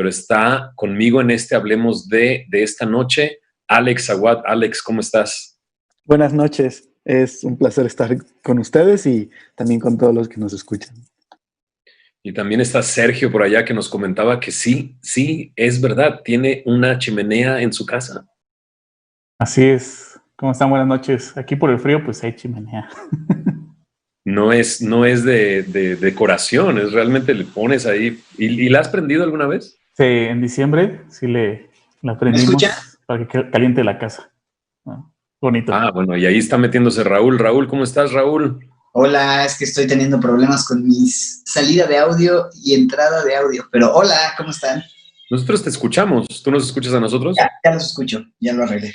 pero está conmigo en este Hablemos de esta noche, Alex Aguad. Alex, ¿cómo estás? Buenas noches. Es un placer estar con ustedes y también con todos los que nos escuchan. Y también está Sergio por allá que nos comentaba que sí, es verdad, tiene una chimenea en su casa. Así es. ¿Cómo están? Buenas noches. Aquí por el frío, pues hay chimenea. No es de decoración, es realmente le pones ahí. ¿Y la has prendido alguna vez? Sí, en diciembre sí la prendimos para que caliente la casa. Bonito. Ah, bueno, y ahí está metiéndose Raúl. Raúl, ¿cómo estás, Raúl? Hola, es que estoy teniendo problemas con mi salida de audio y entrada de audio. Pero hola, ¿cómo están? Nosotros te escuchamos. ¿Tú nos escuchas a nosotros? Ya los escucho, ya lo arreglé.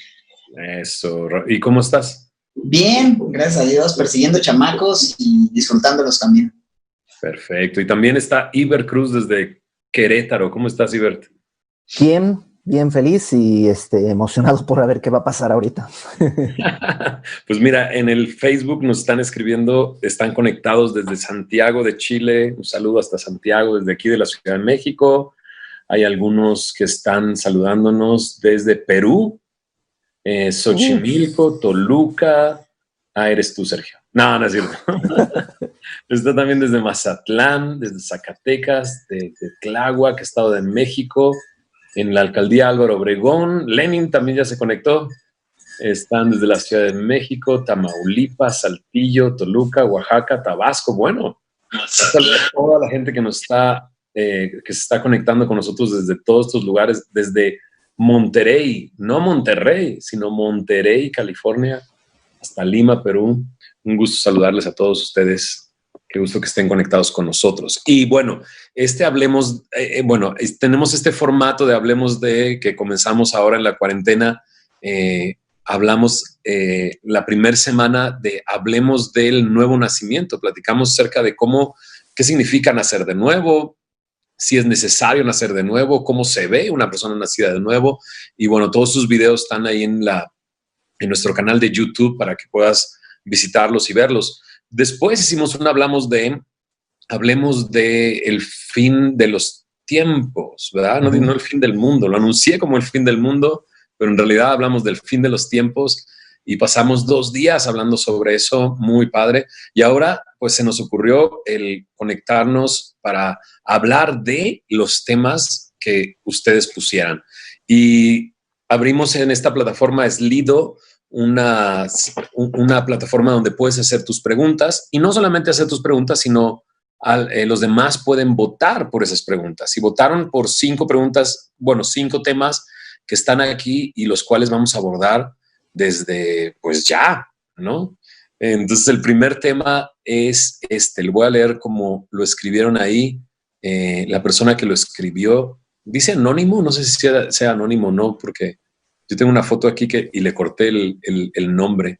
Eso. ¿Y cómo estás? Bien, gracias a Dios, persiguiendo chamacos y disfrutándolos también. Perfecto. Y también está Iber Cruz desde Querétaro. ¿Cómo estás, Iber? Bien feliz y emocionado por ver qué va a pasar ahorita. Pues mira, en el Facebook nos están escribiendo, están conectados desde Santiago de Chile. Un saludo hasta Santiago, desde aquí de la Ciudad de México. Hay algunos que están saludándonos desde Perú, Xochimilco, Toluca. Ah, eres tú, Sergio. No es cierto. Está también desde Mazatlán, desde Zacatecas, de Tláhuac, Estado de México, en la alcaldía Álvaro Obregón. Lenin también ya se conectó. Están desde la Ciudad de México, Tamaulipas, Saltillo, Toluca, Oaxaca, Tabasco. Bueno, saludos a toda la gente que nos está, que se está conectando con nosotros desde todos estos lugares, desde Monterrey, no Monterrey, sino Monterrey, California, hasta Lima, Perú. Un gusto saludarles a todos ustedes. Qué gusto que estén conectados con nosotros. Y bueno, tenemos este formato de Hablemos de que comenzamos ahora en la cuarentena. Hablamos la primera semana de Hablemos del nuevo nacimiento. Platicamos acerca de qué significa nacer de nuevo, si es necesario nacer de nuevo, cómo se ve una persona nacida de nuevo. Y bueno, todos sus videos están ahí en nuestro canal de YouTube para que puedas visitarlos y verlos. Después hicimos Hablemos de el fin de los tiempos, ¿verdad? No el fin del mundo. Lo anuncié como el fin del mundo, pero en realidad hablamos del fin de los tiempos y pasamos 2 días hablando sobre eso, muy padre. Y ahora, pues se nos ocurrió el conectarnos para hablar de los temas que ustedes pusieran. Y abrimos en esta plataforma Slido una plataforma donde puedes hacer tus preguntas y no solamente hacer tus preguntas, sino los demás pueden votar por esas preguntas. Y votaron por 5 preguntas, 5 temas que están aquí y los cuales vamos a abordar desde, pues ya, ¿no? Entonces, el primer tema es lo voy a leer como lo escribieron ahí. La persona que lo escribió, dice anónimo, no sé si sea anónimo o no, porque yo tengo una foto aquí y le corté el nombre,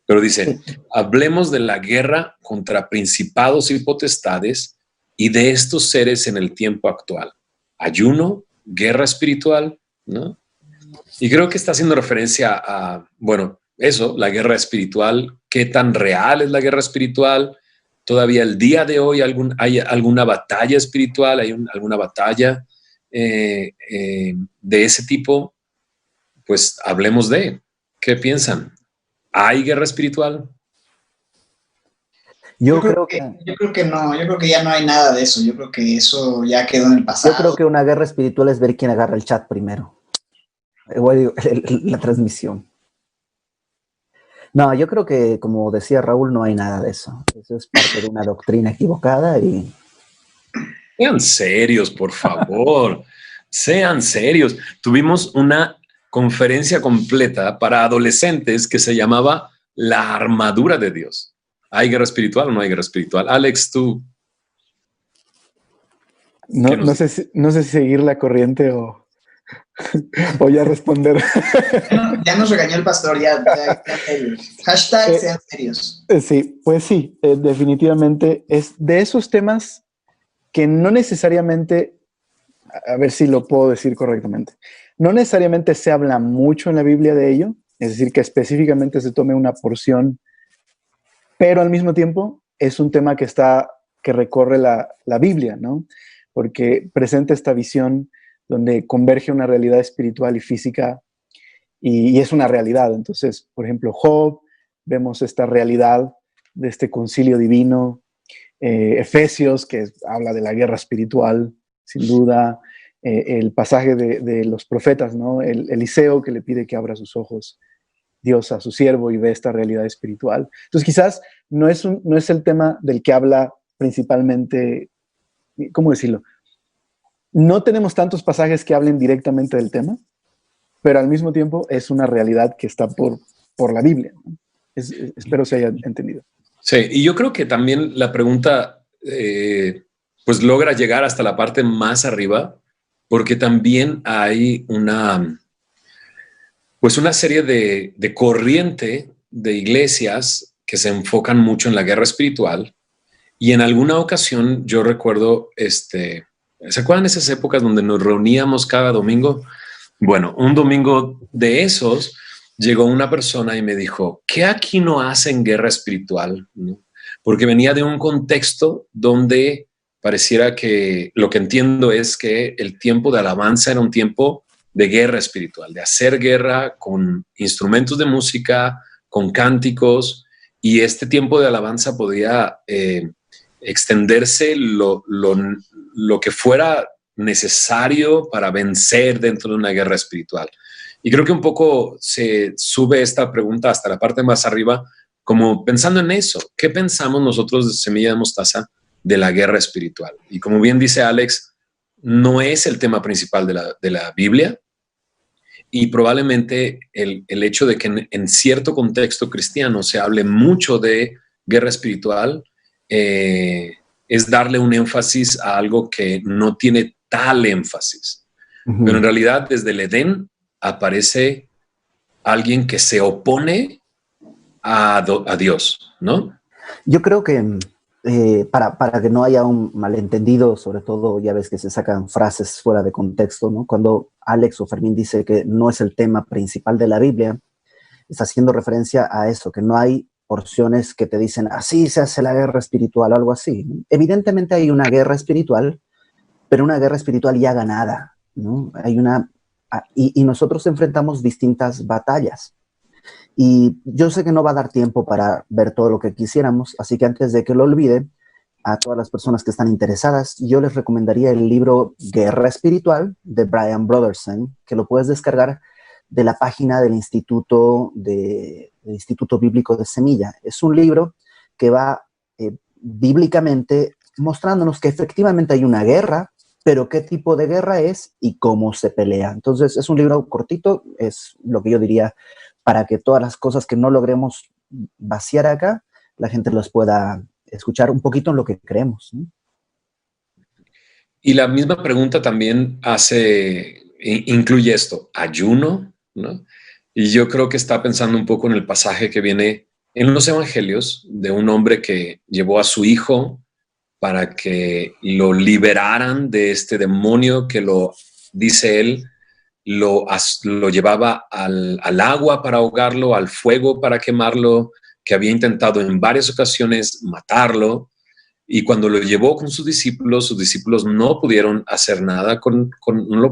pero dice, hablemos de la guerra contra principados y potestades y de estos seres en el tiempo actual. Ayuno, guerra espiritual, ¿no? Y creo que está haciendo referencia a, eso, la guerra espiritual. ¿Qué tan real es la guerra espiritual? Todavía el día de hoy hay alguna batalla espiritual, hay alguna batalla de ese tipo. Pues hablemos de, ¿qué piensan? ¿Hay guerra espiritual? Yo creo que no, yo creo que ya no hay nada de eso, yo creo que eso ya quedó en el pasado. Yo creo que una guerra espiritual es ver quién agarra el chat primero. La transmisión. No, yo creo que, como decía Raúl, no hay nada de eso. Eso es parte de una doctrina equivocada y... Sean serios, por favor. Sean serios. Tuvimos una conferencia completa para adolescentes que se llamaba La Armadura de Dios. ¿Hay guerra espiritual o no hay guerra espiritual? Alex, tú. No sé si seguir la corriente o ya responder. Ya nos regañó el pastor, ya hashtag sean serios. Sí, pues sí, definitivamente es de esos temas que no necesariamente, a ver si lo puedo decir correctamente, no necesariamente se habla mucho en la Biblia de ello, es decir, que específicamente se tome una porción, pero al mismo tiempo es un tema que recorre la Biblia, ¿no? Porque presenta esta visión donde converge una realidad espiritual y física, y es una realidad. Entonces, por ejemplo, Job, vemos esta realidad de este concilio divino, Efesios, que habla de la guerra espiritual, sin duda, el pasaje de los profetas, ¿no? Eliseo, que le pide que abra sus ojos Dios a su siervo y ve esta realidad espiritual. Entonces, quizás no es el tema del que habla principalmente, ¿cómo decirlo? No tenemos tantos pasajes que hablen directamente del tema, pero al mismo tiempo es una realidad que está por la Biblia, ¿no? Espero se haya entendido. Sí, y yo creo que también la pregunta pues logra llegar hasta la parte más arriba, porque también hay una serie de corriente de iglesias que se enfocan mucho en la guerra espiritual. Y en alguna ocasión yo recuerdo, ¿se acuerdan esas épocas donde nos reuníamos cada domingo? Bueno, un domingo de esos llegó una persona y me dijo, ¿qué aquí no hacen guerra espiritual? ¿No? Porque venía de un contexto donde pareciera que lo que entiendo es que el tiempo de alabanza era un tiempo de guerra espiritual, de hacer guerra con instrumentos de música, con cánticos, y este tiempo de alabanza podía extenderse lo que fuera necesario para vencer dentro de una guerra espiritual. Y creo que un poco se sube esta pregunta hasta la parte más arriba, como pensando en eso. ¿Qué pensamos nosotros de Semilla de Mostaza de la guerra espiritual? Y como bien dice Alex, no es el tema principal de la Biblia, y probablemente el hecho de que en cierto contexto cristiano se hable mucho de guerra espiritual es darle un énfasis a algo que no tiene tal énfasis. Uh-huh. Pero en realidad desde el Edén aparece alguien que se opone a Dios, ¿no? Yo creo que para que no haya un malentendido, sobre todo ya ves que se sacan frases fuera de contexto, ¿no? Cuando Alex o Fermín dice que no es el tema principal de la Biblia, está haciendo referencia a eso, que no hay porciones que te dicen así se hace la guerra espiritual o algo así. Evidentemente hay una guerra espiritual, pero una guerra espiritual ya ganada, ¿no? Y nosotros enfrentamos distintas batallas. Y yo sé que no va a dar tiempo para ver todo lo que quisiéramos, así que antes de que lo olvide, a todas las personas que están interesadas, yo les recomendaría el libro Guerra Espiritual de Brian Brodersen, que lo puedes descargar de la página del Instituto Bíblico de Semilla. Es un libro que va bíblicamente mostrándonos que efectivamente hay una guerra, pero qué tipo de guerra es y cómo se pelea. Entonces es un libro cortito, es lo que yo diría para que todas las cosas que no logremos vaciar acá, la gente las pueda escuchar un poquito en lo que creemos, ¿no? Y la misma pregunta también incluye esto, ayuno, ¿no? Y yo creo que está pensando un poco en el pasaje que viene en los evangelios de un hombre que llevó a su hijo para que lo liberaran de este demonio que dice él, lo llevaba al agua para ahogarlo, al fuego para quemarlo, que había intentado en varias ocasiones matarlo, y cuando lo llevó con sus discípulos no pudieron hacer nada,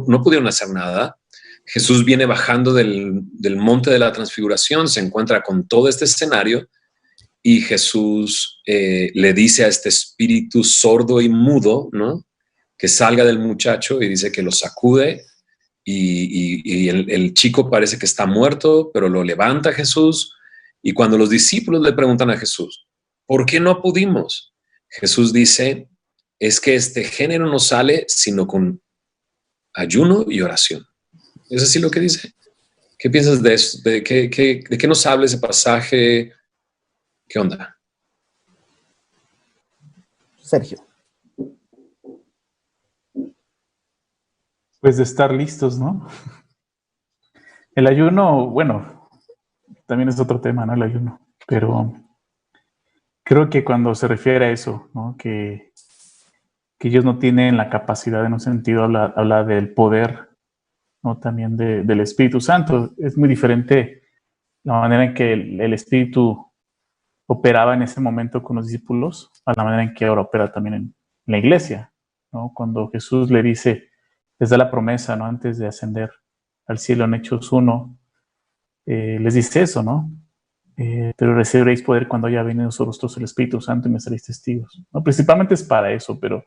no pudieron hacer nada. Jesús viene bajando del monte de la transfiguración, se encuentra con todo este escenario, y Jesús le dice a este espíritu sordo y mudo, ¿no?, que salga del muchacho, y dice que lo sacude, y el chico parece que está muerto, pero lo levanta Jesús. Y cuando los discípulos le preguntan a Jesús, ¿por qué no pudimos? Jesús dice, es que este género no sale sino con ayuno y oración. ¿Es así lo que dice? ¿Qué piensas de eso? ¿De qué nos habla ese pasaje? ¿Qué onda? Sergio. Pues de estar listos, ¿no? El ayuno, bueno, también es otro tema, ¿no? El ayuno. Pero creo que cuando se refiere a eso, ¿no?, que ellos no tienen la capacidad, en un sentido, habla del poder, ¿no?, también del Espíritu Santo. Es muy diferente la manera en que el Espíritu operaba en ese momento con los discípulos a la manera en que ahora opera también en la iglesia, ¿no? Cuando Jesús le dice les da la promesa, ¿no? Antes de ascender al cielo en Hechos 1, les dice eso, ¿no? Pero recibiréis poder cuando haya venido sobre vosotros el Espíritu Santo y me seréis testigos, ¿no? Principalmente es para eso, pero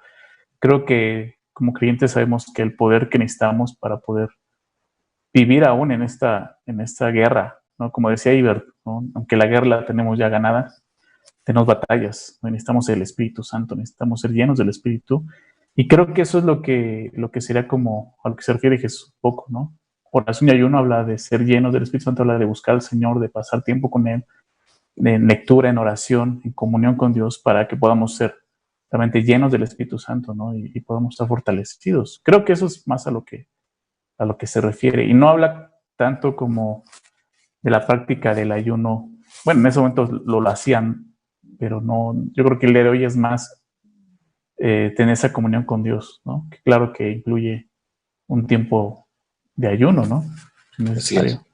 creo que como creyentes sabemos que el poder que necesitamos para poder vivir aún en esta guerra, ¿no? Como decía Ibert, ¿no? Aunque la guerra la tenemos ya ganada, tenemos batallas, ¿no? Necesitamos el Espíritu Santo, necesitamos ser llenos del Espíritu, y creo que eso es lo que sería como a lo que se refiere Jesús un poco, ¿no? Oración y ayuno habla de ser llenos del Espíritu Santo, habla de buscar al Señor, de pasar tiempo con Él, de lectura, en oración, en comunión con Dios, para que podamos ser realmente llenos del Espíritu Santo, ¿no? Y podamos estar fortalecidos. Creo que eso es más a lo que se refiere. Y no habla tanto como de la práctica del ayuno. Bueno, en ese momento lo hacían, pero no, yo creo que el día de hoy es más tener esa comunión con Dios, ¿no? Que claro que incluye un tiempo de ayuno, ¿no? Si necesario. Así es.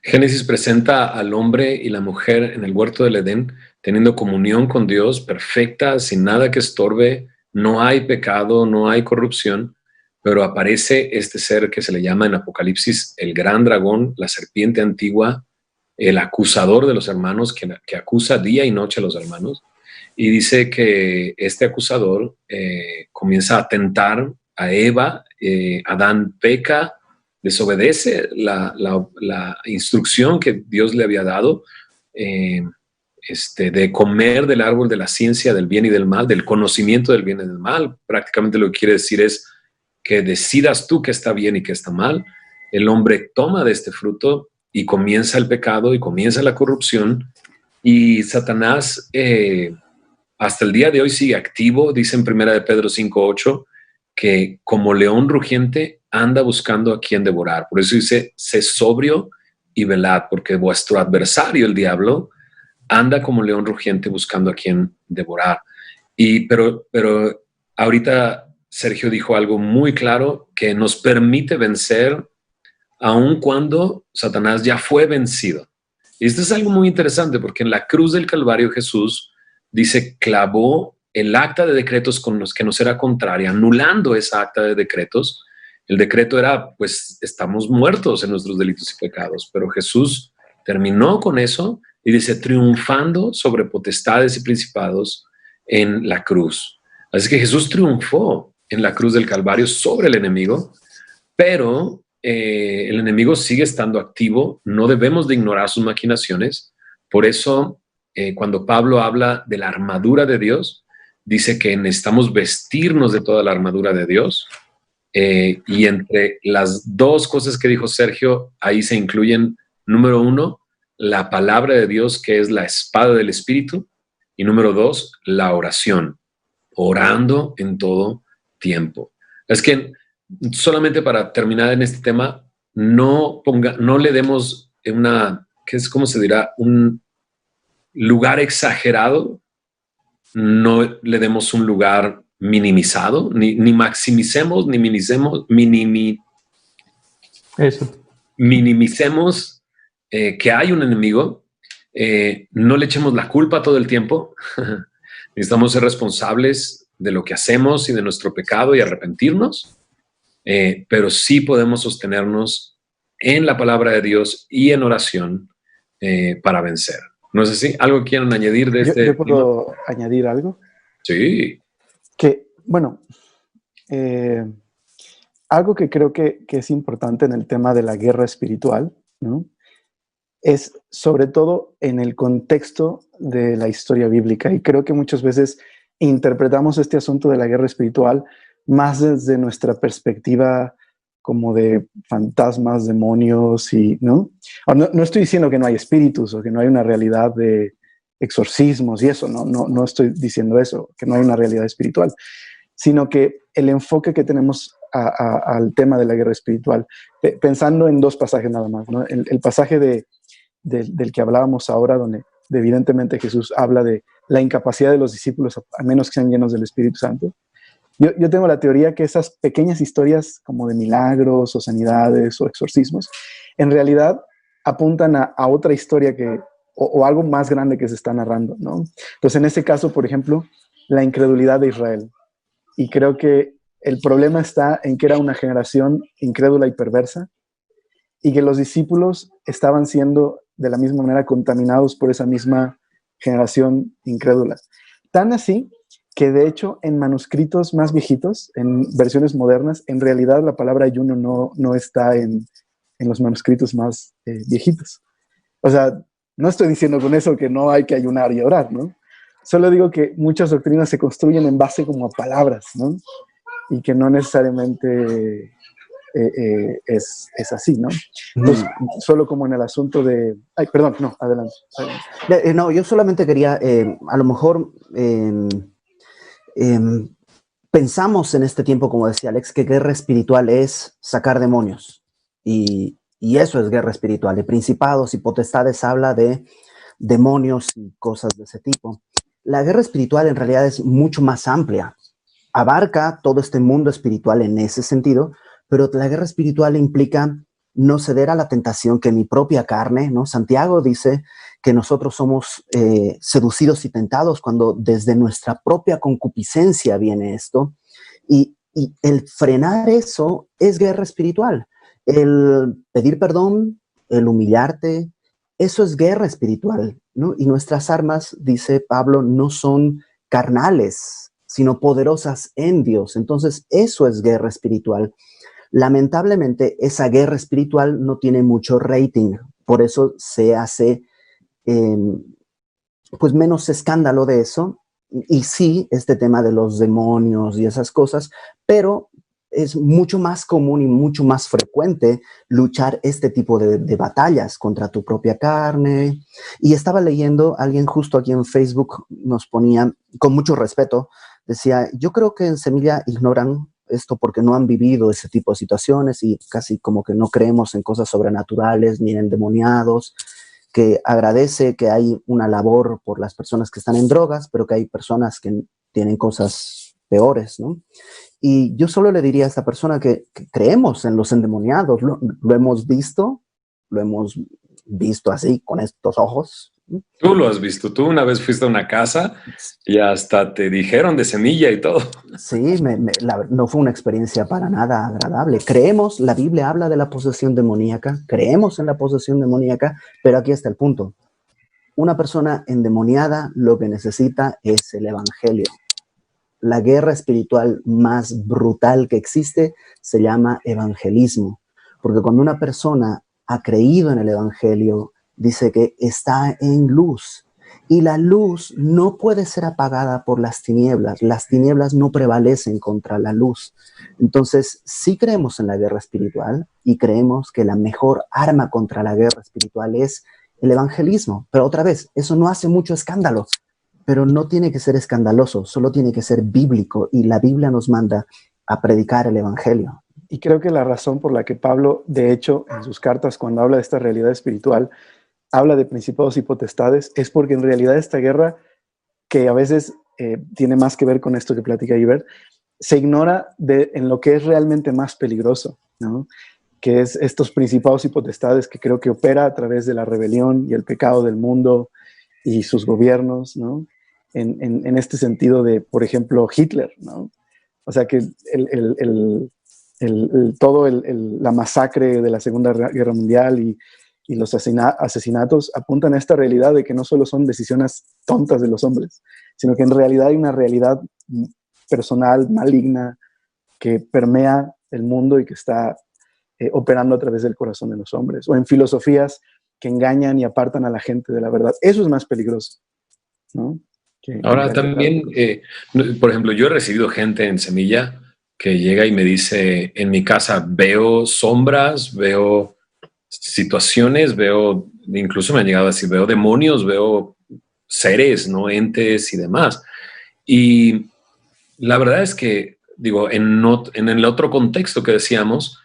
Génesis presenta al hombre y la mujer en el huerto del Edén teniendo comunión con Dios perfecta, sin nada que estorbe, no hay pecado, no hay corrupción, pero aparece este ser que se le llama en Apocalipsis el gran dragón, la serpiente antigua, el acusador de los hermanos, que acusa día y noche a los hermanos, y dice que este acusador comienza a tentar a Eva, Adán peca, desobedece la instrucción que Dios le había dado de comer del árbol de la ciencia del bien y del mal, del conocimiento del bien y del mal. Prácticamente lo que quiere decir es que decidas tú qué está bien y qué está mal. El hombre toma de este fruto y comienza el pecado y comienza la corrupción, y Satanás hasta el día de hoy sigue activo. Dice en 1 de Pedro 5:8 que como león rugiente anda buscando a quien devorar. Por eso dice, sé sobrio y velad, porque vuestro adversario, el diablo, anda como león rugiente buscando a quien devorar. Pero ahorita Sergio dijo algo muy claro que nos permite vencer aun cuando Satanás ya fue vencido. Y esto es algo muy interesante, porque en la cruz del Calvario Jesús dice, clavó el acta de decretos con los que nos era contraria, anulando esa acta de decretos. El decreto era, pues, estamos muertos en nuestros delitos y pecados, pero Jesús terminó con eso y dice, triunfando sobre potestades y principados en la cruz. Así que Jesús triunfó en la cruz del Calvario sobre el enemigo, pero el enemigo sigue estando activo. No debemos de ignorar sus maquinaciones. Por eso, cuando Pablo habla de la armadura de Dios, dice que necesitamos vestirnos de toda la armadura de Dios. Y entre las dos cosas que dijo Sergio, ahí se incluyen, número 1, la palabra de Dios, que es la espada del Espíritu, y número 2, la oración, orando en todo tiempo. Es que solamente para terminar en este tema, no le demos ¿cómo se dirá? Un lugar exagerado, no le demos un lugar minimizado, ni maximicemos, ni minimicemos que hay un enemigo. No le echemos la culpa todo el tiempo. Necesitamos ser responsables de lo que hacemos y de nuestro pecado y arrepentirnos, pero sí podemos sostenernos en la palabra de Dios y en oración para vencer. No sé si algo quieren añadir de este. ¿Yo puedo añadir algo? Sí. Que, bueno, algo que creo que es importante en el tema de la guerra espiritual, ¿no? Es sobre todo en el contexto de la historia bíblica. Y creo que muchas veces interpretamos este asunto de la guerra espiritual más desde nuestra perspectiva como de fantasmas, demonios, y ¿no? No estoy diciendo que no hay espíritus o que no hay una realidad de exorcismos y eso, no estoy diciendo eso, que no hay una realidad espiritual, sino que el enfoque que tenemos al tema de la guerra espiritual, pensando en dos pasajes nada más, ¿no? El pasaje del que hablábamos ahora, donde evidentemente Jesús habla de la incapacidad de los discípulos, a menos que sean llenos del Espíritu Santo. Yo tengo la teoría que esas pequeñas historias como de milagros o sanidades o exorcismos, en realidad apuntan a otra historia o algo más grande que se está narrando, ¿no? Entonces, en este caso, por ejemplo, la incredulidad de Israel. Y creo que el problema está en que era una generación incrédula y perversa y que los discípulos estaban siendo de la misma manera contaminados por esa misma generación incrédula. Tan así que de hecho en manuscritos más viejitos, en versiones modernas, en realidad la palabra ayuno no está en los manuscritos más viejitos. O sea, no estoy diciendo con eso que no hay que ayunar y orar, ¿no? Solo digo que muchas doctrinas se construyen en base como a palabras, ¿no? Y que no necesariamente es así, ¿no? Entonces, solo como en el asunto de... Ay, perdón, no, adelante. No, yo solamente quería, a lo mejor, pensamos en este tiempo, como decía Alex, que guerra espiritual es sacar demonios. Y eso es guerra espiritual. De principados y potestades habla de demonios y cosas de ese tipo. La guerra espiritual en realidad es mucho más amplia. Abarca todo este mundo espiritual en ese sentido, pero la guerra espiritual implica no ceder a la tentación que mi propia carne, ¿no? Santiago dice que nosotros somos seducidos y tentados cuando desde nuestra propia concupiscencia viene esto. Y el frenar eso es guerra espiritual. El pedir perdón, el humillarte, eso es guerra espiritual, ¿no? Y nuestras armas, dice Pablo, no son carnales, sino poderosas en Dios. Entonces, eso es guerra espiritual. Lamentablemente, esa guerra espiritual no tiene mucho rating, por eso se hace pues menos escándalo de eso. Y sí, este tema de los demonios y esas cosas, pero es mucho más común y mucho más frecuente luchar este tipo de batallas contra tu propia carne. Y estaba leyendo, alguien justo aquí en Facebook nos ponía, con mucho respeto, decía, yo creo que en Semilla ignoran esto porque no han vivido ese tipo de situaciones y casi como que no creemos en cosas sobrenaturales ni en endemoniados, que agradece que hay una labor por las personas que están en drogas, pero que hay personas que tienen cosas peores, ¿no? Y yo solo le diría a esta persona que creemos en los endemoniados, lo hemos visto así, con estos ojos. Tú lo has visto, tú una vez fuiste a una casa y hasta te dijeron de semilla y todo. Sí, no fue una experiencia para nada agradable. Creemos, la Biblia habla de la posesión demoníaca, creemos en la posesión demoníaca, pero aquí está el punto. Una persona endemoniada lo que necesita es el evangelio. La guerra espiritual más brutal que existe se llama evangelismo, porque cuando una persona ha creído en el evangelio, dice que está en luz, y la luz no puede ser apagada por las tinieblas no prevalecen contra la luz. Entonces, sí creemos en la guerra espiritual y creemos que la mejor arma contra la guerra espiritual es el evangelismo, pero otra vez, eso no hace mucho escándalo. Pero no tiene que ser escandaloso, solo tiene que ser bíblico, y la Biblia nos manda a predicar el evangelio. Y creo que la razón por la que Pablo, de hecho, en sus cartas, cuando habla de esta realidad espiritual, habla de principados y potestades, es porque en realidad esta guerra, que a veces tiene más que ver con esto que platica Iber, se ignora en lo que es realmente más peligroso, ¿no? Que es estos principados y potestades que creo que opera a través de la rebelión y el pecado del mundo y sus gobiernos, ¿no? En este sentido de, por ejemplo, Hitler, ¿no? O sea que la masacre de la Segunda Guerra Mundial y los asesinatos apuntan a esta realidad de que no solo son decisiones tontas de los hombres, sino que en realidad hay una realidad personal, maligna, que permea el mundo y que está operando a través del corazón de los hombres, o en filosofías que engañan y apartan a la gente de la verdad. Eso es más peligroso, ¿no? Ahora también, por ejemplo, yo he recibido gente en Semilla que llega y me dice, en mi casa veo sombras, veo situaciones, incluso me han llegado a decir, veo demonios, veo seres, ¿no? Entes y demás. Y la verdad es que, digo, en el otro contexto que decíamos,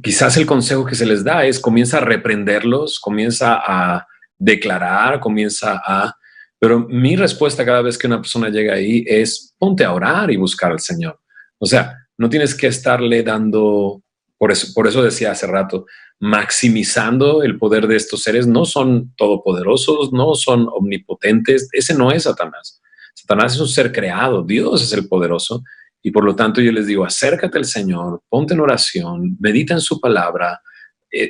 quizás el consejo que se les da es comienza a reprenderlos, comienza a declarar, pero mi respuesta cada vez que una persona llega ahí es ponte a orar y buscar al Señor. O sea, no tienes que estarle dando, por eso decía hace rato, maximizando el poder de estos seres. No son todopoderosos, no son omnipotentes, ese no es Satanás. Satanás es un ser creado, Dios es el poderoso. Y por lo tanto yo les digo, acércate al Señor, ponte en oración, medita en su palabra,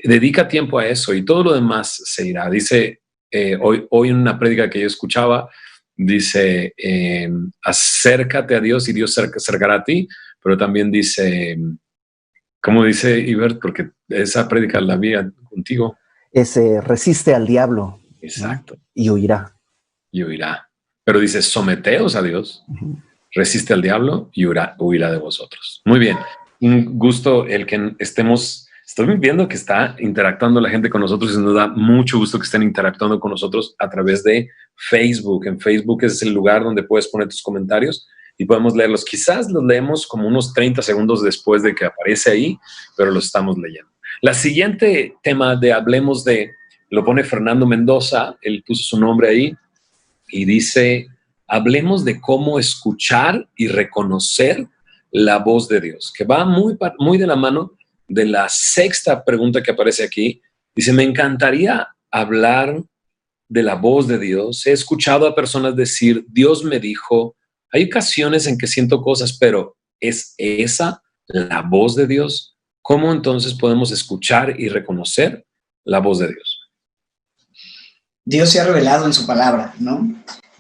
dedica tiempo a eso y todo lo demás se irá. Dice, hoy en una prédica que yo escuchaba, dice, acércate a Dios y Dios se acercará a ti, pero también dice, ¿cómo dice Ibert? Porque esa prédica la vi contigo. Resiste al diablo. Exacto. ¿No? Y huirá. Y huirá. Pero dice, someteos a Dios. Resiste al diablo y huirá de vosotros. Muy bien. Un gusto el que estemos. Estoy viendo que está interactuando la gente con nosotros y nos da mucho gusto que estén interactuando con nosotros a través de Facebook. En Facebook es el lugar donde puedes poner tus comentarios y podemos leerlos. Quizás los leemos como unos 30 segundos después de que aparece ahí, pero los estamos leyendo. La siguiente tema de Hablemos de, lo pone Fernando Mendoza, él puso su nombre ahí y dice... Hablemos de cómo escuchar y reconocer la voz de Dios, que va muy de la mano de la sexta pregunta que aparece aquí. Dice, me encantaría hablar de la voz de Dios. He escuchado a personas decir, Dios me dijo. Hay ocasiones en que siento cosas, pero ¿es esa la voz de Dios? ¿Cómo entonces podemos escuchar y reconocer la voz de Dios? Dios se ha revelado en su palabra, ¿no?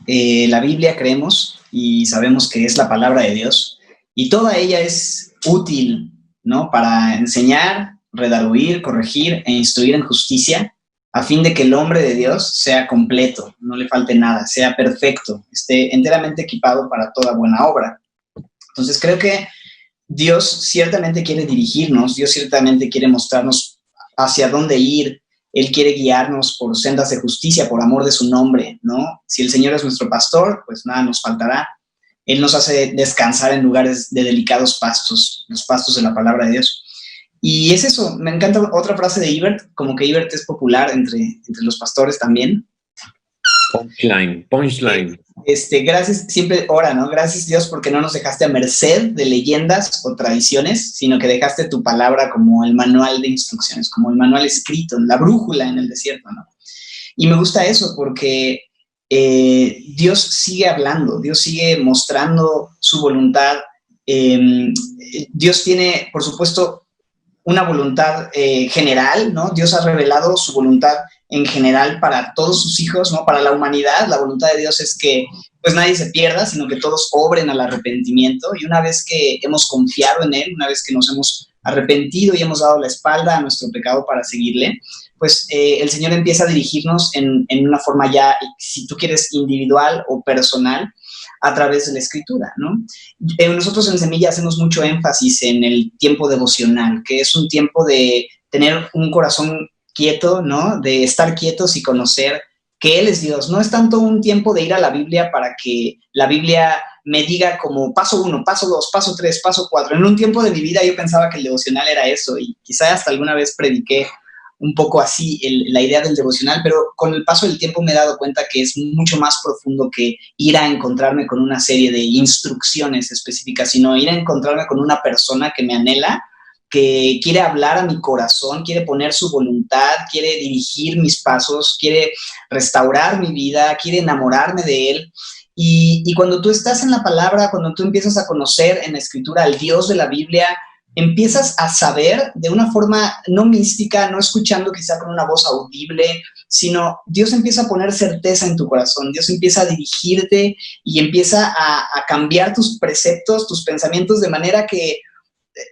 La Biblia creemos y sabemos que es la palabra de Dios y toda ella es útil, ¿no? Para enseñar, redarguir, corregir e instruir en justicia a fin de que el hombre de Dios sea completo, no le falte nada, sea perfecto, esté enteramente equipado para toda buena obra. Entonces creo que Dios ciertamente quiere dirigirnos, Dios ciertamente quiere mostrarnos hacia dónde ir. Él quiere guiarnos por sendas de justicia, por amor de su nombre, ¿no? Si el Señor es nuestro pastor, pues nada nos faltará. Él nos hace descansar en lugares de delicados pastos, los pastos de la palabra de Dios. Y es eso, me encanta otra frase de Ibert, como que Ibert es popular entre los pastores también. Punchline. Gracias, siempre ora, ¿no? Gracias Dios porque no nos dejaste a merced de leyendas o tradiciones, sino que dejaste tu palabra como el manual de instrucciones, como el manual escrito, la brújula en el desierto, ¿no? Y me gusta eso porque Dios sigue hablando, Dios sigue mostrando su voluntad. Dios tiene, por supuesto, una voluntad general, ¿no? Dios ha revelado su voluntad en general para todos sus hijos, ¿no? Para la humanidad, la voluntad de Dios es que pues nadie se pierda, sino que todos obren al arrepentimiento. Y una vez que hemos confiado en Él, una vez que nos hemos arrepentido y hemos dado la espalda a nuestro pecado para seguirle, pues el Señor empieza a dirigirnos en una forma ya, si tú quieres, individual o personal, a través de la Escritura, ¿no? Nosotros en Semilla hacemos mucho énfasis en el tiempo devocional, que es un tiempo de tener un corazón quieto, ¿no? De estar quietos y conocer que Él es Dios. No es tanto un tiempo de ir a la Biblia para que la Biblia me diga como paso 1, paso 2, paso 3, paso 4. En un tiempo de mi vida yo pensaba que el devocional era eso y quizá hasta alguna vez prediqué un poco así la idea del devocional, pero con el paso del tiempo me he dado cuenta que es mucho más profundo que ir a encontrarme con una serie de instrucciones específicas, sino ir a encontrarme con una persona que me anhela, que quiere hablar a mi corazón, quiere poner su voluntad, quiere dirigir mis pasos, quiere restaurar mi vida, quiere enamorarme de Él. Y cuando tú estás en la palabra, cuando tú empiezas a conocer en la Escritura al Dios de la Biblia, empiezas a saber de una forma no mística, no escuchando quizá con una voz audible, sino Dios empieza a poner certeza en tu corazón, Dios empieza a dirigirte y empieza a cambiar tus preceptos, tus pensamientos, de manera que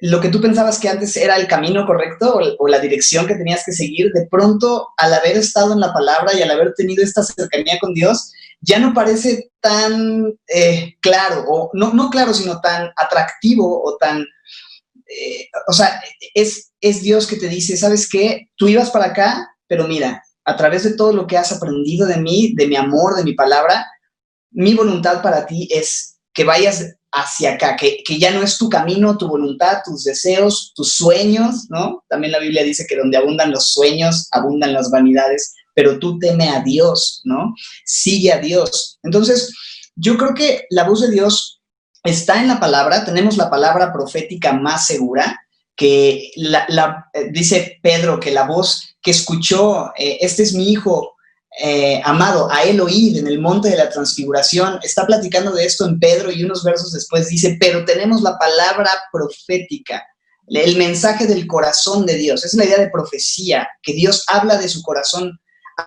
lo que tú pensabas que antes era el camino correcto o la dirección que tenías que seguir, de pronto, al haber estado en la palabra y al haber tenido esta cercanía con Dios, ya no parece tan claro, o no claro, sino tan atractivo o tan... o sea, es Dios que te dice, ¿sabes qué? Tú ibas para acá, pero mira, a través de todo lo que has aprendido de mí, de mi amor, de mi palabra, mi voluntad para ti es que vayas hacia acá, que ya no es tu camino, tu voluntad, tus deseos, tus sueños, ¿no? También la Biblia dice que donde abundan los sueños, abundan las vanidades, pero tú teme a Dios, ¿no? Sigue a Dios. Entonces, yo creo que la voz de Dios está en la palabra, tenemos la palabra profética más segura, que dice Pedro que la voz que escuchó, este es mi hijo, amado, a él oíd en el monte de la transfiguración, está platicando de esto en Pedro y unos versos después dice, pero tenemos la palabra profética, el mensaje del corazón de Dios. Es la idea de profecía, que Dios habla de su corazón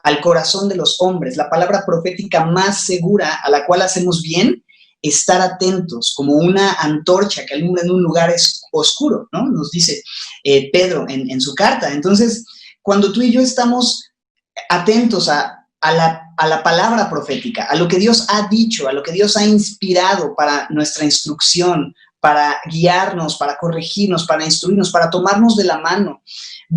al corazón de los hombres, la palabra profética más segura a la cual hacemos bien estar atentos, como una antorcha que alumbra en un lugar oscuro, ¿no? Nos dice Pedro en su carta. Entonces, cuando tú y yo estamos atentos a la palabra profética, a lo que Dios ha dicho, a lo que Dios ha inspirado para nuestra instrucción, para guiarnos, para corregirnos, para instruirnos, para tomarnos de la mano,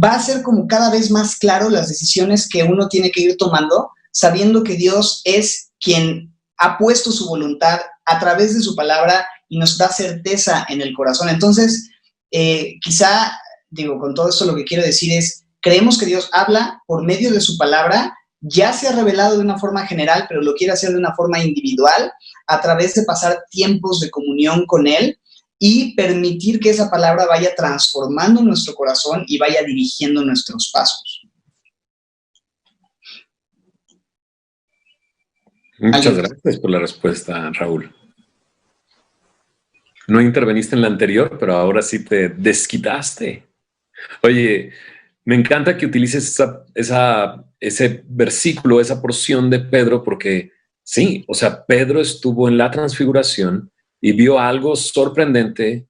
va a ser como cada vez más claro las decisiones que uno tiene que ir tomando, sabiendo que Dios es quien ha puesto su voluntad a través de su palabra y nos da certeza en el corazón. Entonces, quizá, digo, con todo esto lo que quiero decir es, creemos que Dios habla por medio de su palabra, ya se ha revelado de una forma general, pero lo quiere hacer de una forma individual, a través de pasar tiempos de comunión con Él y permitir que esa palabra vaya transformando nuestro corazón y vaya dirigiendo nuestros pasos. Muchas gracias por la respuesta, Raúl. No interveniste en la anterior, pero ahora sí te desquitaste. Oye, me encanta que utilices ese versículo, esa porción de Pedro, porque sí, o sea, Pedro estuvo en la transfiguración y vio algo sorprendente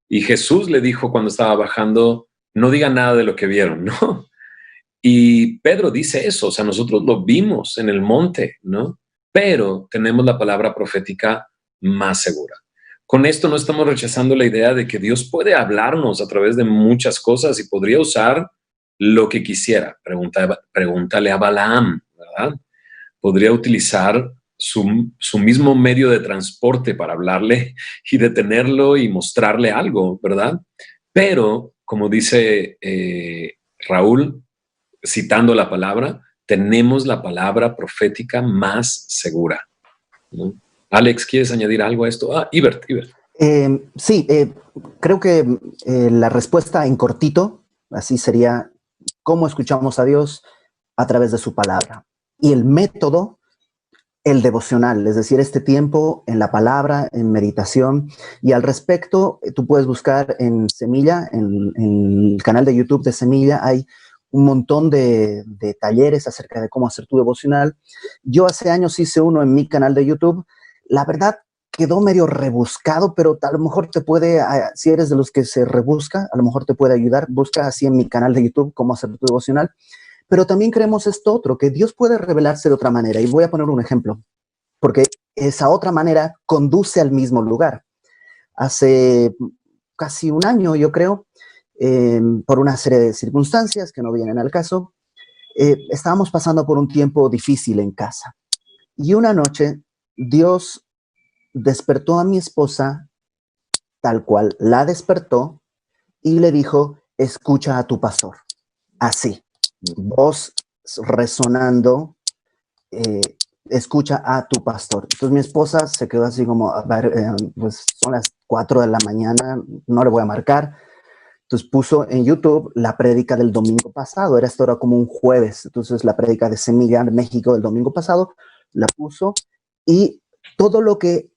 y Jesús le dijo cuando estaba bajando, no diga nada de lo que vieron, ¿no? Y Pedro dice eso, o sea, nosotros lo vimos en el monte, ¿no? Pero tenemos la palabra profética más segura. Con esto no estamos rechazando la idea de que Dios puede hablarnos a través de muchas cosas y podría usar lo que quisiera. Pregúntale a Balaam, ¿verdad? Podría utilizar su mismo medio de transporte para hablarle y detenerlo y mostrarle algo, ¿verdad? Pero, como dice Raúl, citando la palabra, tenemos la palabra profética más segura, ¿no? Alex, ¿quieres añadir algo a esto? Ibert. Sí, creo que la respuesta en cortito, así sería, ¿cómo escuchamos a Dios? A través de su palabra. Y el método, el devocional, es decir, este tiempo en la palabra, en meditación. Y al respecto, tú puedes buscar en Semilla, en el canal de YouTube de Semilla, hay un montón de talleres acerca de cómo hacer tu devocional. Yo hace años hice uno en mi canal de YouTube. La verdad, quedó medio rebuscado, pero a lo mejor te puede, si eres de los que se rebusca, a lo mejor te puede ayudar. Busca así en mi canal de YouTube cómo hacer tu devocional. Pero también creemos esto otro, que Dios puede revelarse de otra manera. Y voy a poner un ejemplo, porque esa otra manera conduce al mismo lugar. Hace casi un año, yo creo, por una serie de circunstancias que no vienen al caso, estábamos pasando por un tiempo difícil en casa. Y una noche, Dios despertó a mi esposa tal cual la despertó y le dijo, escucha a tu pastor. Así, voz resonando, escucha a tu pastor. Entonces mi esposa se quedó así como, a ver, pues son las 4 de la mañana, no le voy a marcar. Entonces puso en YouTube la prédica del domingo pasado, esto era como un jueves, entonces la prédica de Semilla en México del domingo pasado, la puso y todo lo que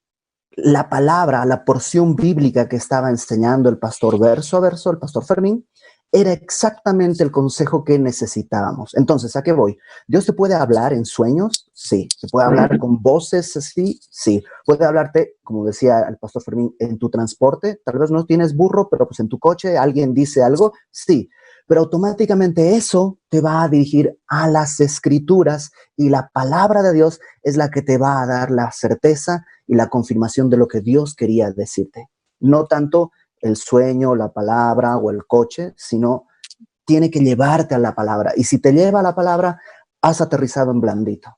la palabra, la porción bíblica que estaba enseñando el pastor verso a verso, el pastor Fermín, era exactamente el consejo que necesitábamos. Entonces, ¿a qué voy? ¿Dios te puede hablar en sueños? Sí. ¿Te puede hablar con voces así? Sí. ¿Puede hablarte, como decía el pastor Fermín, en tu transporte? Tal vez no tienes burro, pero pues en tu coche alguien dice algo. Sí. Pero automáticamente eso te va a dirigir a las escrituras y la palabra de Dios es la que te va a dar la certeza y la confirmación de lo que Dios quería decirte. No tanto el sueño, la palabra o el coche, sino tiene que llevarte a la palabra. Y si te lleva a la palabra, has aterrizado en blandito.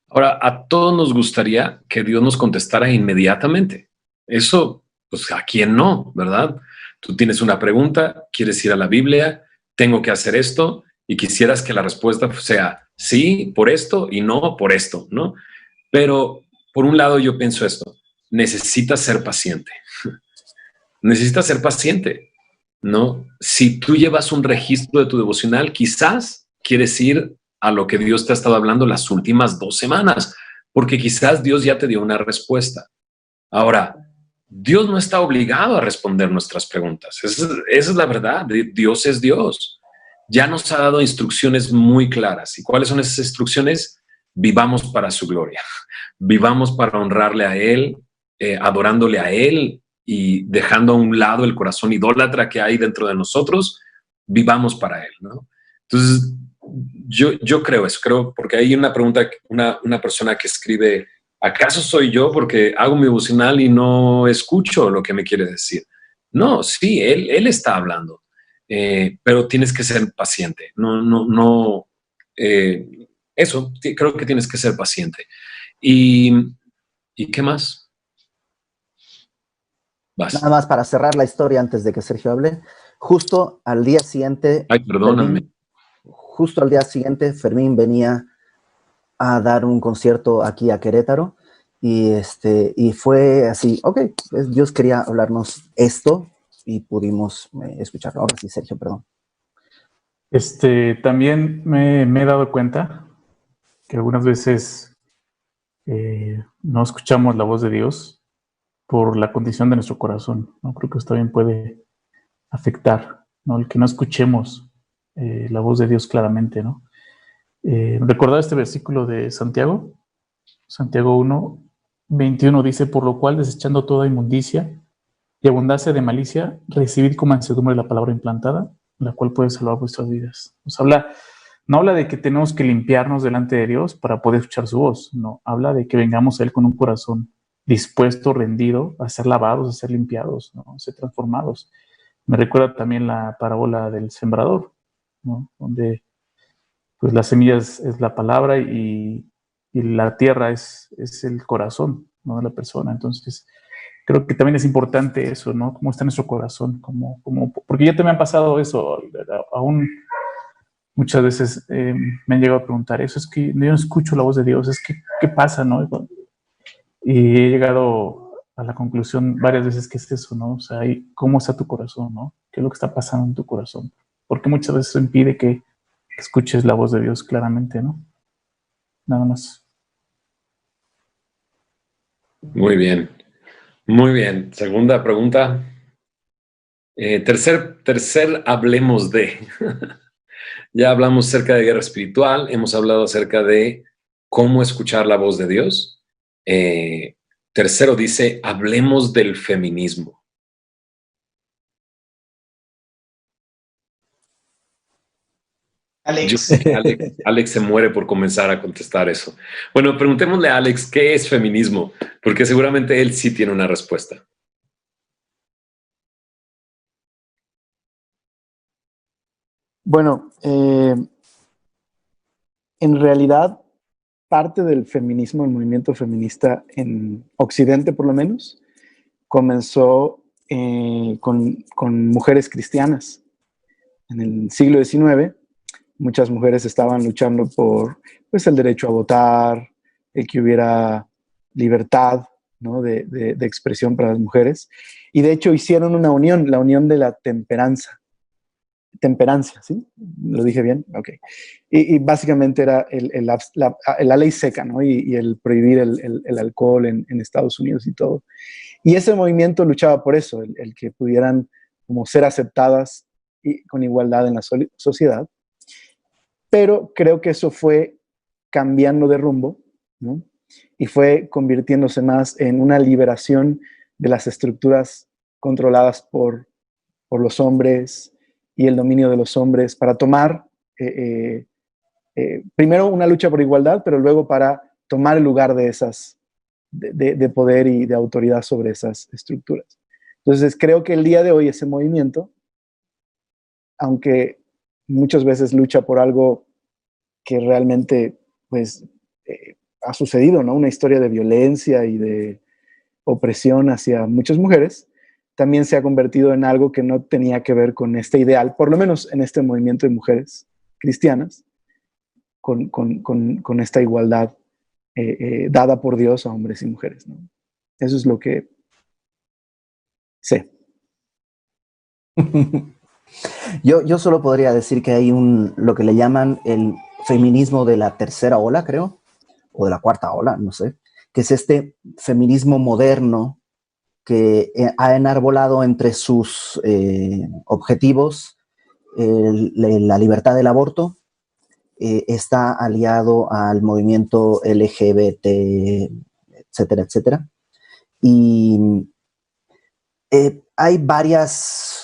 Ahora, a todos nos gustaría que Dios nos contestara inmediatamente. Eso, pues, ¿a quién no, verdad? Tú tienes una pregunta, quieres ir a la Biblia, tengo que hacer esto, y quisieras que la respuesta sea sí por esto y no por esto, ¿no? Pero, por un lado, yo pienso esto, necesitas ser paciente. Necesitas ser paciente, ¿no? Si tú llevas un registro de tu devocional, quizás quieres ir a lo que Dios te ha estado hablando las últimas 2 semanas, porque quizás Dios ya te dio una respuesta. Ahora, Dios no está obligado a responder nuestras preguntas. Esa es la verdad. Dios es Dios. Ya nos ha dado instrucciones muy claras. ¿Y cuáles son esas instrucciones? Vivamos para su gloria. Vivamos para honrarle a Él, adorándole a Él y dejando a un lado el corazón idólatra que hay dentro de nosotros. Vivamos para Él, ¿no? Entonces, yo creo eso. Creo, porque hay una pregunta, una persona que escribe: ¿acaso soy yo porque hago mi devocional y no escucho lo que me quiere decir? No, sí, él está hablando, pero tienes que ser paciente. Eso, creo que tienes que ser paciente. ¿Y qué más? Vas. Nada más para cerrar la historia antes de que Sergio hable. Justo al día siguiente, Ay, perdóname. Fermín venía a dar un concierto aquí a Querétaro y fue así, ok, pues Dios quería hablarnos esto y pudimos escucharlo. Ahora sí, Sergio, perdón. También me he dado cuenta que algunas veces no escuchamos la voz de Dios por la condición de nuestro corazón, ¿no? Creo que esto también puede afectar, ¿no? El que no escuchemos la voz de Dios claramente, ¿no? Recordar este versículo de Santiago 1:21 dice: por lo cual, desechando toda inmundicia y abundancia de malicia, recibid con mansedumbre la palabra implantada, la cual puede salvar vuestras vidas. No habla de que tenemos que limpiarnos delante de Dios para poder escuchar su voz, no, habla de que vengamos a Él con un corazón dispuesto, rendido, a ser lavados, a ser limpiados, ¿no? A ser transformados. Me recuerda también la parábola del sembrador, ¿no? Donde pues la semilla es la palabra y la tierra es el corazón, ¿no?, de la persona. Entonces, creo que también es importante eso, ¿no? Cómo está nuestro corazón, porque ya te me han pasado eso, aún muchas veces me han llegado a preguntar eso, es que yo no escucho la voz de Dios, es que, ¿qué pasa, no? Y he llegado a la conclusión varias veces que es eso, ¿no? O sea, ¿cómo está tu corazón, no? ¿Qué es lo que está pasando en tu corazón? Porque muchas veces eso impide que escuches la voz de Dios claramente, ¿no? Nada más. Muy bien. Muy bien. Segunda pregunta. Tercer, hablemos de. Ya hablamos acerca de guerra espiritual, hemos hablado acerca de cómo escuchar la voz de Dios. Tercero dice, hablemos del feminismo. Alex. Yo sé que Alex se muere por comenzar a contestar eso. Bueno, preguntémosle a Alex, ¿qué es feminismo? Porque seguramente él sí tiene una respuesta. Bueno, en realidad, parte del feminismo, el movimiento feminista en Occidente por lo menos, comenzó con mujeres cristianas. En el siglo XIX, muchas mujeres estaban luchando por, pues, el derecho a votar, el que hubiera libertad, ¿no?, de expresión para las mujeres. Y de hecho hicieron una unión, la unión de la temperancia, ¿sí? ¿Lo dije bien? Ok. Y básicamente era la ley seca, ¿no? Y el prohibir el alcohol en Estados Unidos y todo. Y ese movimiento luchaba por eso, el que pudieran como ser aceptadas y con igualdad en la sociedad. Pero creo que eso fue cambiando de rumbo, ¿no? Y fue convirtiéndose más en una liberación de las estructuras controladas por los hombres y el dominio de los hombres para tomar, primero una lucha por igualdad, pero luego para tomar el lugar de esas, de poder y de autoridad sobre esas estructuras. Entonces creo que el día de hoy ese movimiento, aunque muchas veces lucha por algo que realmente pues ha sucedido, ¿no? Una historia de violencia y de opresión hacia muchas mujeres, también se ha convertido en algo que no tenía que ver con este ideal, por lo menos en este movimiento de mujeres cristianas, con esta igualdad dada por Dios a hombres y mujeres, ¿no? Eso es lo que sé. Yo solo podría decir que hay lo que le llaman el feminismo de la tercera ola, creo, o de la cuarta ola, no sé, que es este feminismo moderno que ha enarbolado entre sus objetivos la libertad del aborto, está aliado al movimiento LGBT, etcétera, etcétera. Y hay varias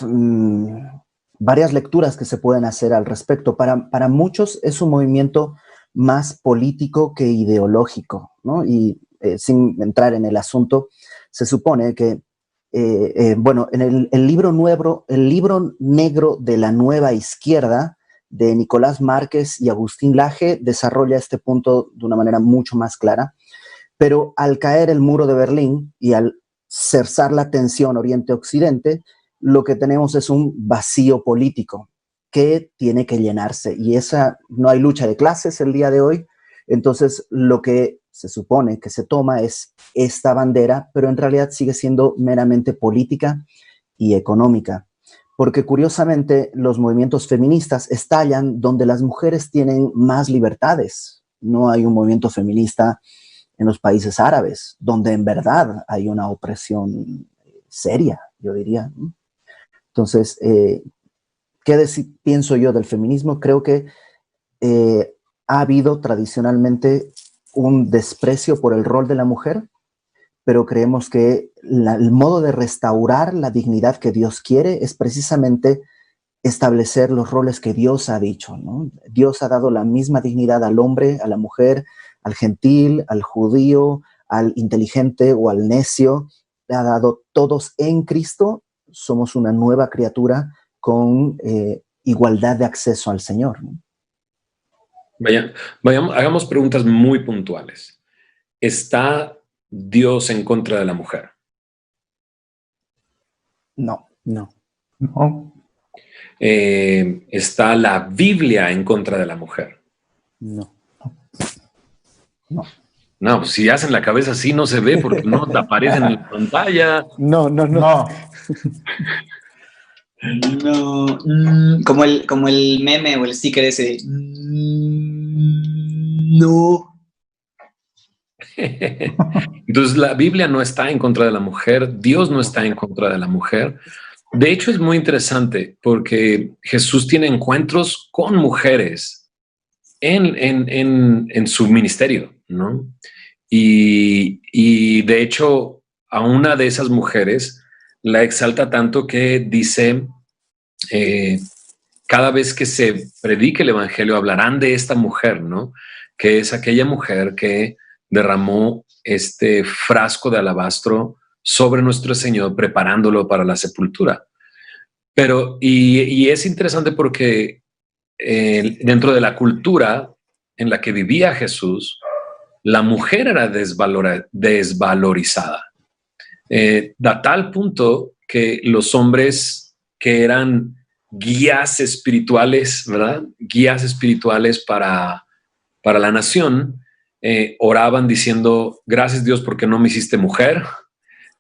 lecturas que se pueden hacer al respecto. Para muchos es un movimiento más político que ideológico, ¿no? Y sin entrar en el asunto, se supone que, bueno, en el libro negro de la nueva izquierda, de Nicolás Márquez y Agustín Laje, desarrolla este punto de una manera mucho más clara. Pero al caer el muro de Berlín y al cesar la tensión Oriente-Occidente, lo que tenemos es un vacío político que tiene que llenarse. Y no hay lucha de clases el día de hoy. Entonces, lo que se supone que se toma es esta bandera, pero en realidad sigue siendo meramente política y económica. Porque curiosamente los movimientos feministas estallan donde las mujeres tienen más libertades. No hay un movimiento feminista en los países árabes, donde en verdad hay una opresión seria, yo diría. Entonces, ¿qué pienso yo del feminismo? Creo que ha habido tradicionalmente un desprecio por el rol de la mujer, pero creemos que el modo de restaurar la dignidad que Dios quiere es precisamente establecer los roles que Dios ha dicho, ¿no? Dios ha dado la misma dignidad al hombre, a la mujer, al gentil, al judío, al inteligente o al necio. Le ha dado todos en Cristo. Somos una nueva criatura con igualdad de acceso al Señor, ¿no? Hagamos preguntas muy puntuales. ¿Está Dios en contra de la mujer? No. No. ¿Está la Biblia en contra de la mujer? No. No, pues si hacen la cabeza así no se ve porque no te aparecen en la pantalla. No. No. No, como el meme o el sticker ese. No. Entonces la Biblia no está en contra de la mujer, Dios no está en contra de la mujer. De hecho es muy interesante porque Jesús tiene encuentros con mujeres en su ministerio, ¿no? Y de hecho a una de esas mujeres la exalta tanto que dice, cada vez que se predique el evangelio hablarán de esta mujer, ¿no? Que es aquella mujer que derramó este frasco de alabastro sobre nuestro Señor, preparándolo para la sepultura. Pero, y es interesante porque dentro de la cultura en la que vivía Jesús, la mujer era desvalorizada. A tal punto que los hombres que eran guías espirituales, ¿verdad? Guías espirituales para la nación, oraban diciendo, gracias Dios porque no me hiciste mujer,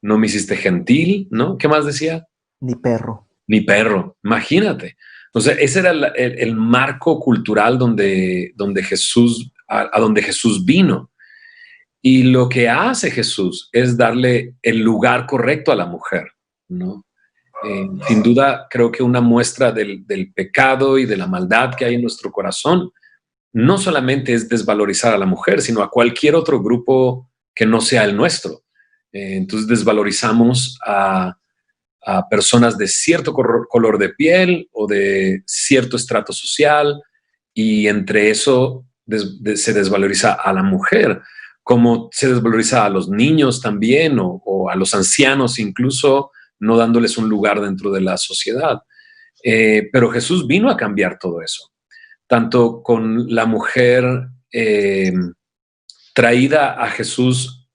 no me hiciste gentil, ¿no? ¿Qué más decía? Ni perro. Ni perro, imagínate. O sea, ese era el marco cultural donde Jesús, a donde Jesús vino. Y lo que hace Jesús es darle el lugar correcto a la mujer, ¿no? Sin duda, creo que una muestra del pecado y de la maldad que hay en nuestro corazón no solamente es desvalorizar a la mujer, sino a cualquier otro grupo que no sea el nuestro. Entonces desvalorizamos a personas de cierto color de piel o de cierto estrato social, y entre eso se desvaloriza a la mujer, como se desvaloriza a los niños también o a los ancianos incluso, no dándoles un lugar dentro de la sociedad. Pero Jesús vino a cambiar todo eso, tanto con la mujer traída a Jesús,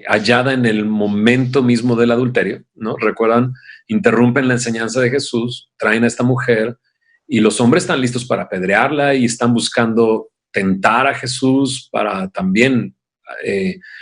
hallada en el momento mismo del adulterio, ¿no? ¿Recuerdan? Interrumpen la enseñanza de Jesús, traen a esta mujer y los hombres están listos para apedrearla y están buscando tentar a Jesús para también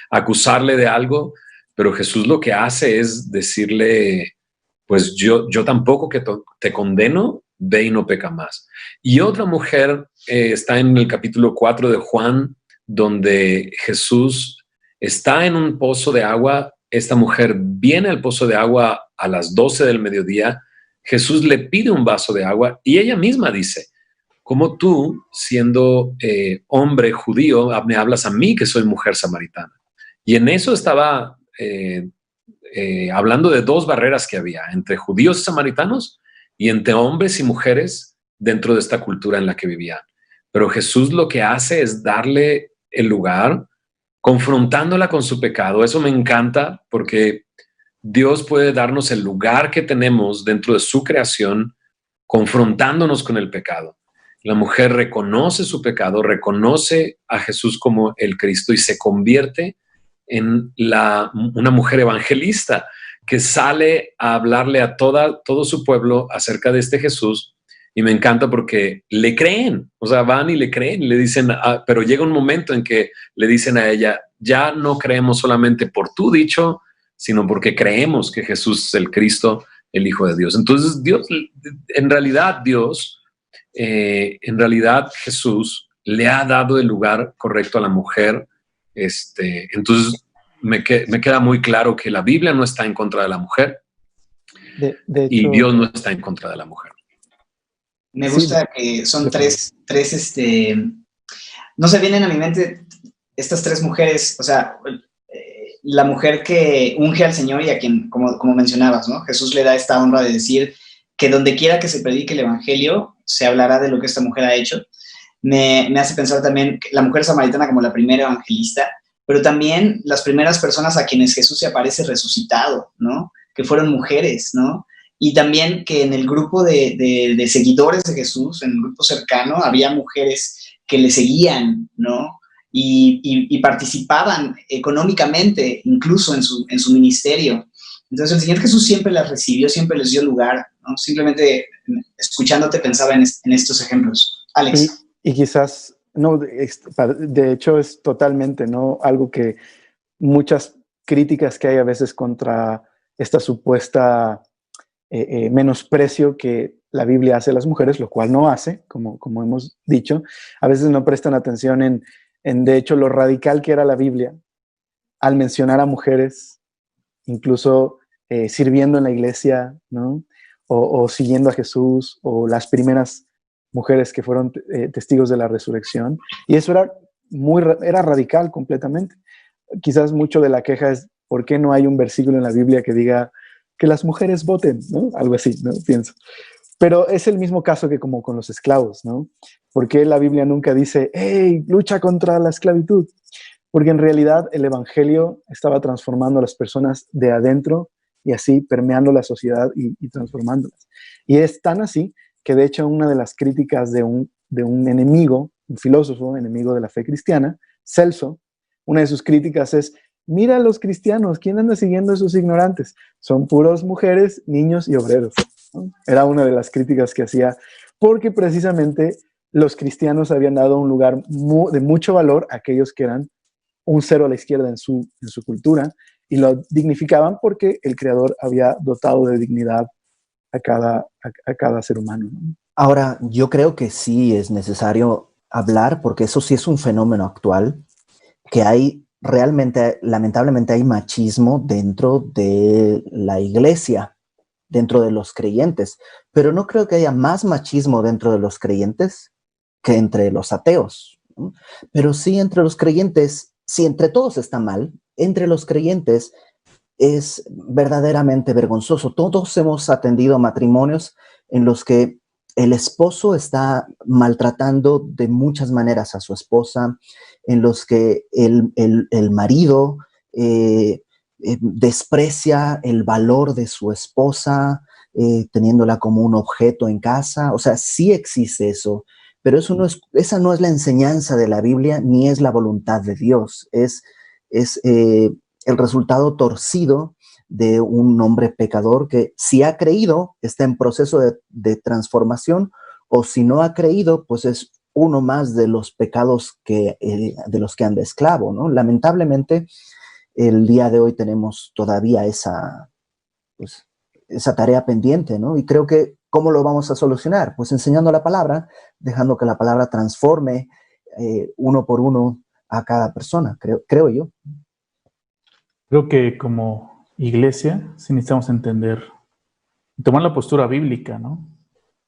acusarle de algo, pero Jesús lo que hace es decirle, pues yo tampoco que te condeno, ve y no peca más. Y otra mujer está en el capítulo 4 de Juan, donde Jesús está en un pozo de agua. Esta mujer viene al pozo de agua a las 12 del mediodía. Jesús le pide un vaso de agua y ella misma dice, ¿cómo tú, siendo hombre judío, me hablas a mí que soy mujer samaritana? Y en eso estaba hablando de dos barreras que había entre judíos y samaritanos y entre hombres y mujeres dentro de esta cultura en la que vivían. Pero Jesús lo que hace es darle el lugar, confrontándola con su pecado. Eso me encanta porque Dios puede darnos el lugar que tenemos dentro de su creación, confrontándonos con el pecado. La mujer reconoce su pecado, reconoce a Jesús como el Cristo y se convierte en una mujer evangelista que sale a hablarle a todo su pueblo acerca de este Jesús. Y me encanta porque le creen, o sea, van y le creen, y le dicen, pero llega un momento en que le dicen a ella, ya no creemos solamente por tu dicho, sino porque creemos que Jesús es el Cristo, el Hijo de Dios. Entonces en realidad Jesús le ha dado el lugar correcto a la mujer. Entonces me queda muy claro que la Biblia no está en contra de la mujer de hecho, y Dios no está en contra de la mujer. Me gusta que son tres, no se vienen a mi mente estas tres mujeres, o sea, la mujer que unge al Señor y a quien, como mencionabas, ¿no? Jesús le da esta honra de decir que donde quiera que se predique el evangelio, se hablará de lo que esta mujer ha hecho. Me hace pensar también la mujer samaritana como la primera evangelista, pero también las primeras personas a quienes Jesús se aparece resucitado, ¿no? Que fueron mujeres, ¿no? Y también que en el grupo de seguidores de Jesús, en el grupo cercano, había mujeres que le seguían, ¿no? Y participaban económicamente, incluso en su ministerio. Entonces el Señor Jesús siempre las recibió, siempre les dio lugar, ¿no? Simplemente escuchándote pensaba en estos ejemplos. Alex. Y quizás, no, de hecho es totalmente, ¿no? Algo que muchas críticas que hay a veces contra esta supuesta menosprecio que la Biblia hace a las mujeres, lo cual no hace, como hemos dicho. A veces no prestan atención en de hecho, lo radical que era la Biblia al mencionar a mujeres, incluso sirviendo en la iglesia, ¿no? O siguiendo a Jesús, o las primeras mujeres que fueron testigos de la resurrección. Y eso era radical completamente. Quizás mucho de la queja es, ¿por qué no hay un versículo en la Biblia que diga que las mujeres voten, ¿no? Algo así, ¿no? Pienso. Pero es el mismo caso que como con los esclavos, ¿no? ¿Por qué la Biblia nunca dice, hey, lucha contra la esclavitud? Porque en realidad el evangelio estaba transformando a las personas de adentro y así permeando la sociedad y transformándolas. Y es tan así que de hecho una de las críticas de un enemigo, un filósofo enemigo de la fe cristiana, Celso, una de sus críticas es, mira a los cristianos, ¿quién anda siguiendo a esos ignorantes? Son puros mujeres, niños y obreros, ¿no? Era una de las críticas que hacía, porque precisamente los cristianos habían dado un lugar de mucho valor a aquellos que eran un cero a la izquierda en su cultura, y lo dignificaban porque el Creador había dotado de dignidad a cada ser humano, ¿no? Ahora, yo creo que sí es necesario hablar, porque eso sí es un fenómeno actual, que hay realmente, lamentablemente hay machismo dentro de la iglesia, dentro de los creyentes, pero no creo que haya más machismo dentro de los creyentes que entre los ateos, ¿no? Pero sí entre los creyentes, si entre todos está mal, entre los creyentes es verdaderamente vergonzoso. Todos hemos atendido matrimonios en los que el esposo está maltratando de muchas maneras a su esposa, en los que el marido desprecia el valor de su esposa, teniéndola como un objeto en casa. O sea, sí existe eso, pero esa no es la enseñanza de la Biblia, ni es la voluntad de Dios. Es el resultado torcido de un hombre pecador que, si ha creído, está en proceso de transformación, o si no ha creído, pues es uno más de los pecados de los que anda esclavo, ¿no? Lamentablemente, el día de hoy tenemos todavía esa tarea pendiente, ¿no? Y creo que ¿Cómo lo vamos a solucionar? Pues enseñando la palabra, dejando que la palabra transforme uno por uno a cada persona, creo yo. Creo que como iglesia sí necesitamos entender, tomar la postura bíblica, ¿no?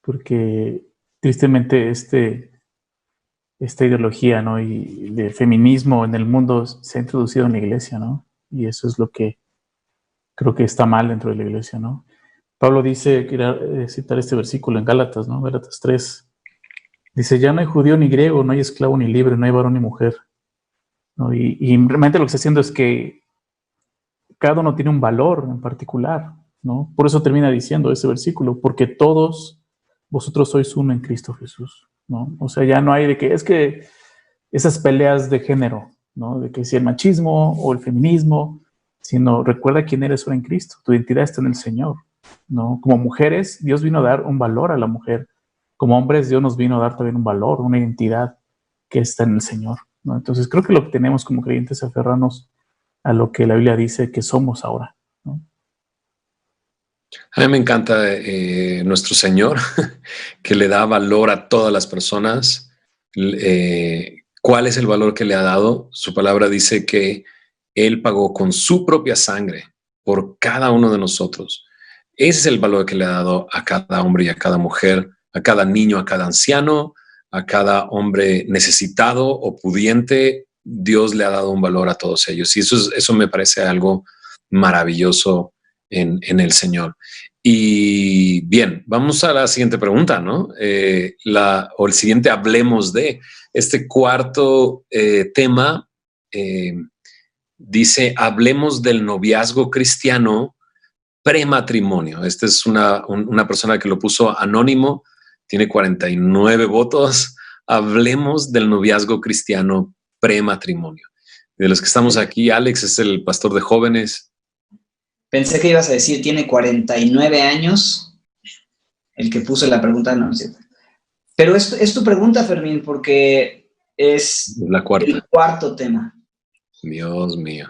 Porque tristemente esta ideología, ¿no? Y de feminismo en el mundo se ha introducido en la iglesia, ¿no? Y eso es lo que creo que está mal dentro de la iglesia, ¿no? Pablo dice, quería citar este versículo en Gálatas, ¿no? Gálatas 3. Dice, ya no hay judío ni griego, no hay esclavo ni libre, no hay varón ni mujer, ¿no? Y realmente lo que está haciendo es que cada uno tiene un valor en particular, ¿no? Por eso termina diciendo ese versículo, porque todos vosotros sois uno en Cristo Jesús, ¿no? O sea, ya no hay de que, es que esas peleas de género, ¿no? De que si el machismo o el feminismo, sino recuerda quién eres ahora en Cristo, tu identidad está en el Señor, ¿no? Como mujeres, Dios vino a dar un valor a la mujer. Como hombres, Dios nos vino a dar también un valor, una identidad que está en el Señor, ¿no? Entonces, creo que lo que tenemos como creyentes es aferrarnos a lo que la Biblia dice que somos ahora, ¿no? A mí me encanta nuestro Señor, que le da valor a todas las personas. ¿Cuál es el valor que le ha dado? Su palabra dice que Él pagó con su propia sangre por cada uno de nosotros. Ese es el valor que le ha dado a cada hombre y a cada mujer, a cada niño, a cada anciano, a cada hombre necesitado o pudiente. Dios le ha dado un valor a todos ellos. Y eso me parece algo maravilloso en el Señor. Y bien, vamos a la siguiente pregunta, ¿no? O el siguiente hablemos de este cuarto tema. Dice, hablemos del noviazgo cristiano prematrimonio. Esta es una persona que lo puso anónimo, tiene 49 votos. Hablemos del noviazgo cristiano prematrimonio. De los que estamos aquí, Alex es el pastor de jóvenes. Pensé que ibas a decir, tiene 49 años, el que puso la pregunta, no es cierto. Pero es tu pregunta, Fermín, porque es la cuarta. El cuarto tema. Dios mío.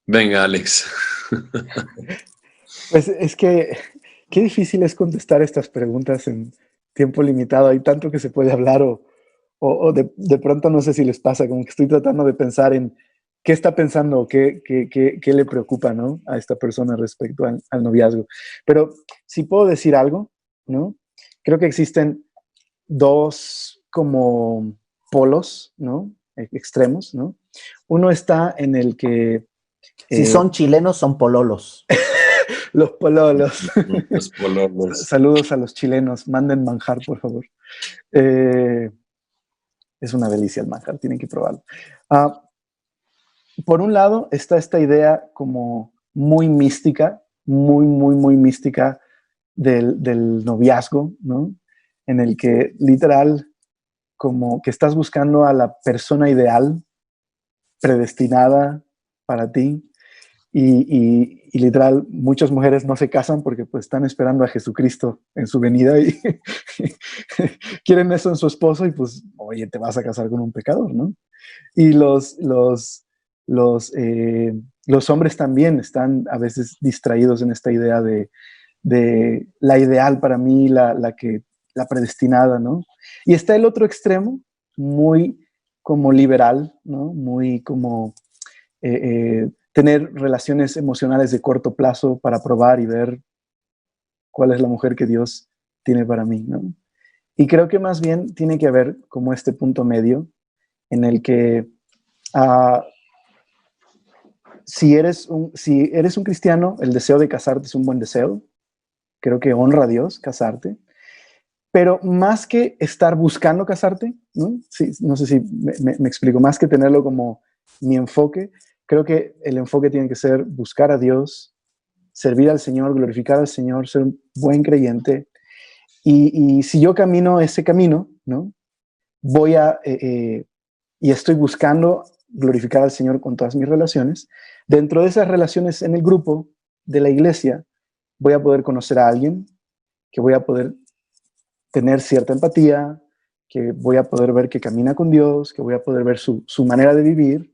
Venga, Alex. Pues es que qué difícil es contestar estas preguntas en tiempo limitado. Hay tanto que se puede hablar o de pronto no sé si les pasa, como que estoy tratando de pensar en qué está pensando, qué le preocupa, ¿no? A esta persona respecto al noviazgo. Pero si puedo decir algo, ¿no? Creo que existen dos como polos, ¿no? Extremos, ¿no? Uno está en el que... Si son chilenos, son pololos. Los pololos. Los pololos. Saludos a los chilenos. Manden manjar, por favor. Es una delicia el manjar, tienen que probarlo. Por un lado está esta idea como muy mística, muy mística del noviazgo, ¿no? En el que literal como que estás buscando a la persona ideal, predestinada para ti. Y literal, muchas mujeres no se casan porque pues están esperando a Jesucristo en su venida y quieren eso en su esposo y pues, oye, te vas a casar con un pecador, ¿no? Y los hombres también están a veces distraídos en esta idea de la ideal para mí, la predestinada, ¿no? Y está el otro extremo, muy como liberal, ¿no? Muy como... tener relaciones emocionales de corto plazo para probar y ver cuál es la mujer que Dios tiene para mí, ¿no? Y creo que más bien tiene que haber como este punto medio en el que si eres un cristiano, el deseo de casarte es un buen deseo. Creo que honra a Dios casarte. Pero más que estar buscando casarte, ¿no? Sí, no sé si me explico, más que tenerlo como mi enfoque, creo que el enfoque tiene que ser buscar a Dios, servir al Señor, glorificar al Señor, ser un buen creyente. Y si yo camino ese camino, ¿no? Y estoy buscando glorificar al Señor con todas mis relaciones. Dentro de esas relaciones en el grupo de la iglesia, voy a poder conocer a alguien, que voy a poder tener cierta empatía, que voy a poder ver que camina con Dios, que voy a poder ver su manera de vivir.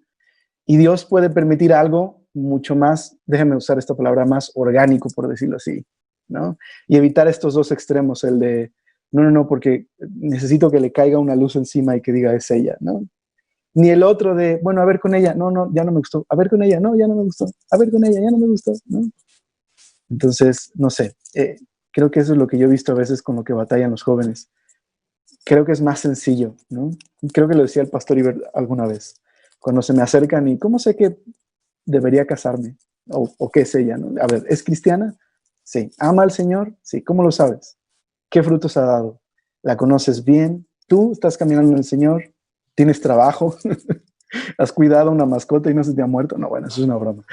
Y Dios puede permitir algo mucho más, déjame usar esta palabra, más orgánico, por decirlo así, ¿no? Y evitar estos dos extremos, el de, no, porque necesito que le caiga una luz encima y que diga, es ella, ¿no? Ni el otro de, bueno, a ver con ella, no, ya no me gustó, a ver con ella, no, ya no me gustó, a ver con ella, ya no me gustó, ¿no? Entonces, no sé, creo que eso es lo que yo he visto a veces con lo que batallan los jóvenes. Creo que es más sencillo, ¿no? Creo que lo decía el pastor Iber alguna vez, cuando se me acercan y, ¿cómo sé que debería casarme? O qué es ella, ¿no? A ver, ¿es cristiana? Sí. ¿Ama al Señor? Sí. ¿Cómo lo sabes? ¿Qué frutos ha dado? ¿La conoces bien? ¿Tú estás caminando en el Señor? ¿Tienes trabajo? ¿Has cuidado una mascota y no se te ha muerto? No, bueno, eso es una broma.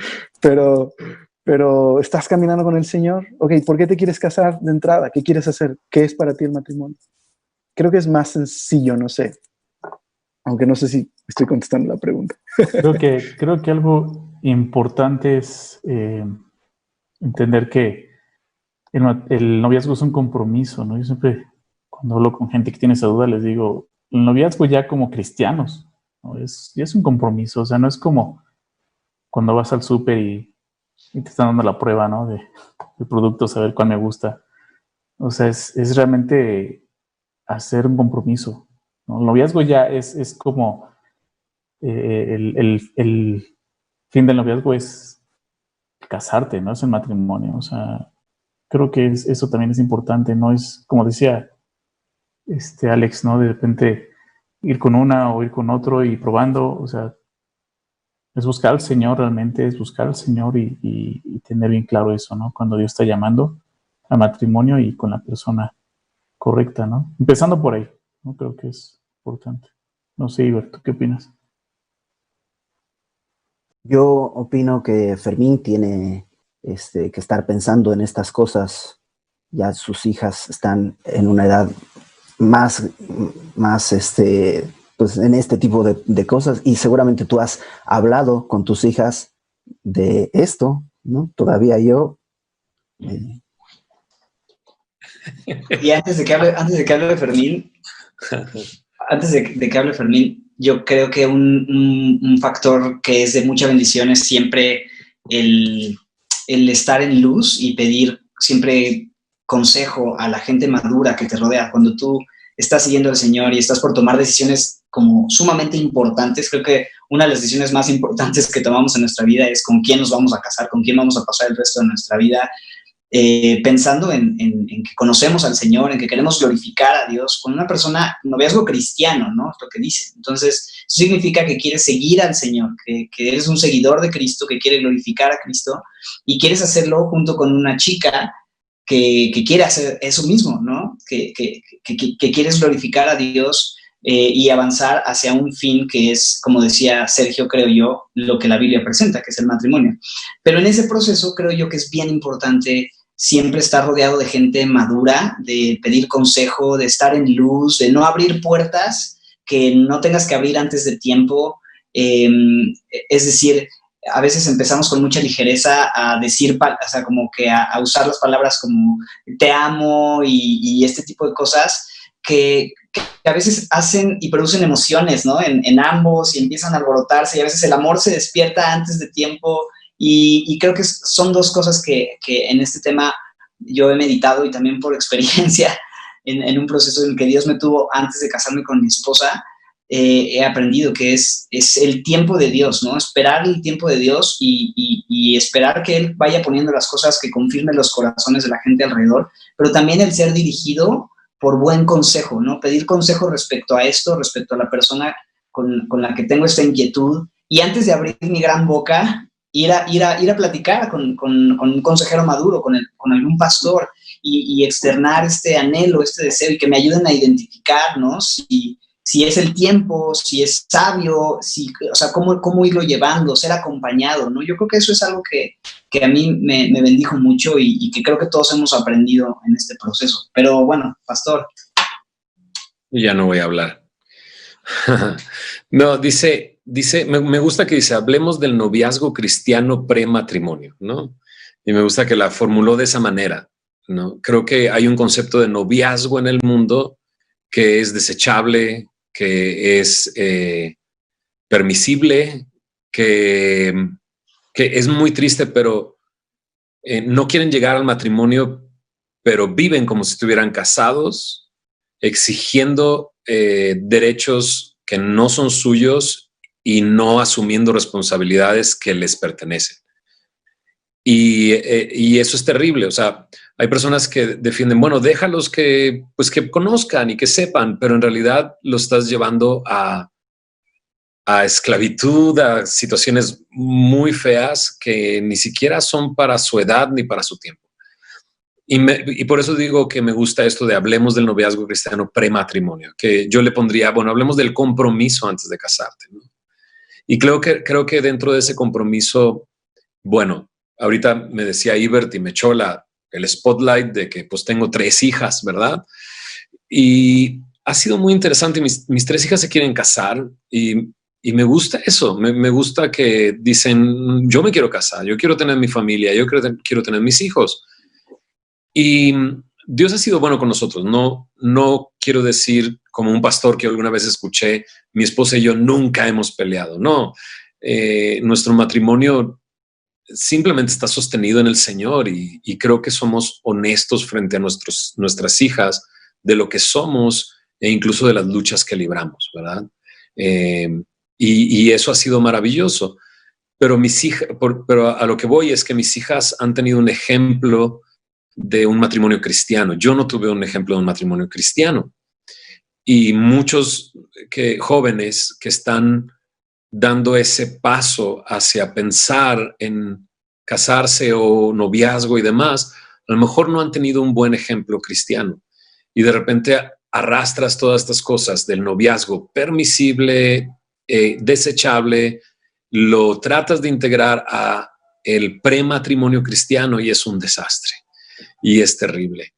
Pero ¿estás caminando con el Señor? Ok, ¿por qué te quieres casar de entrada? ¿Qué quieres hacer? ¿Qué es para ti el matrimonio? Creo que es más sencillo, no sé. Aunque no sé si estoy contestando la pregunta. Creo que algo importante es entender que el noviazgo es un compromiso, ¿no? Yo siempre, cuando hablo con gente que tiene esa duda, les digo, el noviazgo ya como cristianos, ¿no? Ya es un compromiso, o sea, no es como cuando vas al súper y te están dando la prueba, ¿no? De producto, saber cuál me gusta. O sea, es realmente hacer un compromiso, ¿no? El noviazgo ya es como el fin del noviazgo es casarte, ¿no? Es el matrimonio. O sea, creo que eso también es importante, no es, como decía Alex, ¿no? De repente ir con una o ir con otro y probando, o sea, es buscar al Señor realmente, es buscar al Señor y tener bien claro eso, ¿no? Cuando Dios está llamando al matrimonio y con la persona correcta, ¿no? Empezando por ahí, ¿no? Creo que es importante. No sé, Iber, ¿tú qué opinas? Yo opino que Fermín tiene que estar pensando en estas cosas. Ya sus hijas están en una edad más pues en este tipo de cosas, y seguramente tú has hablado con tus hijas de esto, ¿no? Todavía yo. Y antes de que hable Fermín, yo creo que un factor que es de mucha bendición es siempre el estar en luz y pedir siempre consejo a la gente madura que te rodea. Cuando tú estás siguiendo al Señor y estás por tomar decisiones como sumamente importantes, creo que una de las decisiones más importantes que tomamos en nuestra vida es con quién nos vamos a casar, con quién vamos a pasar el resto de nuestra vida. Pensando en que conocemos al Señor, en que queremos glorificar a Dios con una persona, noviazgo cristiano, ¿no? Es lo que dice. Entonces, eso significa que quieres seguir al Señor, que eres un seguidor de Cristo, que quiere glorificar a Cristo y quieres hacerlo junto con una chica que quiere hacer eso mismo, ¿no? Que quieres glorificar a Dios y avanzar hacia un fin que es, como decía Sergio, creo yo, lo que la Biblia presenta, que es el matrimonio. Pero en ese proceso creo yo que es bien importante siempre estar rodeado de gente madura, de pedir consejo, de estar en luz, de no abrir puertas que no tengas que abrir antes de tiempo. Es decir, a veces empezamos con mucha ligereza a decir, o sea, como que a usar las palabras como te amo y este tipo de cosas que a veces hacen y producen emociones, ¿no? En ambos, y empiezan a alborotarse, y a veces el amor se despierta antes de tiempo. Y creo que son dos cosas que en este tema yo he meditado, y también por experiencia en un proceso en el que Dios me tuvo antes de casarme con mi esposa, he aprendido que es el tiempo de Dios, ¿no? Esperar el tiempo de Dios y esperar que Él vaya poniendo las cosas que confirmen los corazones de la gente alrededor, pero también el ser dirigido por buen consejo, ¿no? Pedir consejo respecto a esto, respecto a la persona con la que tengo esta inquietud, y antes de abrir mi gran boca, ir a platicar con un consejero maduro, con algún pastor, y externar este anhelo, este deseo, y que me ayuden a identificar, ¿no? Si es el tiempo, si es sabio, o sea, cómo irlo llevando, ser acompañado, ¿no? Yo creo que eso es algo que a mí me bendijo mucho y que creo que todos hemos aprendido en este proceso. Pero bueno, pastor. Ya no voy a hablar. No, dice, me gusta que dice, hablemos del noviazgo cristiano prematrimonio, ¿no? Y me gusta que la formuló de esa manera, ¿no? Creo que hay un concepto de noviazgo en el mundo que es desechable, que es permisible, que que es muy triste, pero no quieren llegar al matrimonio, pero viven como si estuvieran casados, exigiendo derechos que no son suyos y no asumiendo responsabilidades que les pertenecen. Y eso es terrible. O sea, hay personas que defienden, bueno, déjalos que conozcan y que sepan, pero en realidad lo estás llevando a esclavitud, a situaciones muy feas que ni siquiera son para su edad ni para su tiempo. Y por eso digo que me gusta esto de hablemos del noviazgo cristiano prematrimonio, que yo le pondría, bueno, hablemos del compromiso antes de casarte, ¿no? Y creo que dentro de ese compromiso, bueno, ahorita me decía Ibert y me echó el spotlight de que pues tengo 3 hijas, ¿verdad? Y ha sido muy interesante. Mis 3 hijas se quieren casar y me gusta eso. Me gusta que dicen, yo me quiero casar, yo quiero tener mi familia, yo quiero tener mis hijos. Y Dios ha sido bueno con nosotros. No quiero decir, como un pastor que alguna vez escuché, mi esposa y yo nunca hemos peleado. No, nuestro matrimonio simplemente está sostenido en el Señor y creo que somos honestos frente a nuestras hijas de lo que somos e incluso de las luchas que libramos, ¿verdad? Y eso ha sido maravilloso. Pero pero a lo que voy es que mis hijas han tenido un ejemplo de un matrimonio cristiano. Yo no tuve un ejemplo de un matrimonio cristiano. Y muchos jóvenes que están dando ese paso hacia pensar en casarse o noviazgo y demás, a lo mejor no han tenido un buen ejemplo cristiano. Y de repente arrastras todas estas cosas del noviazgo permisible, desechable, lo tratas de integrar a el prematrimonio cristiano y es un desastre. Y es terrible.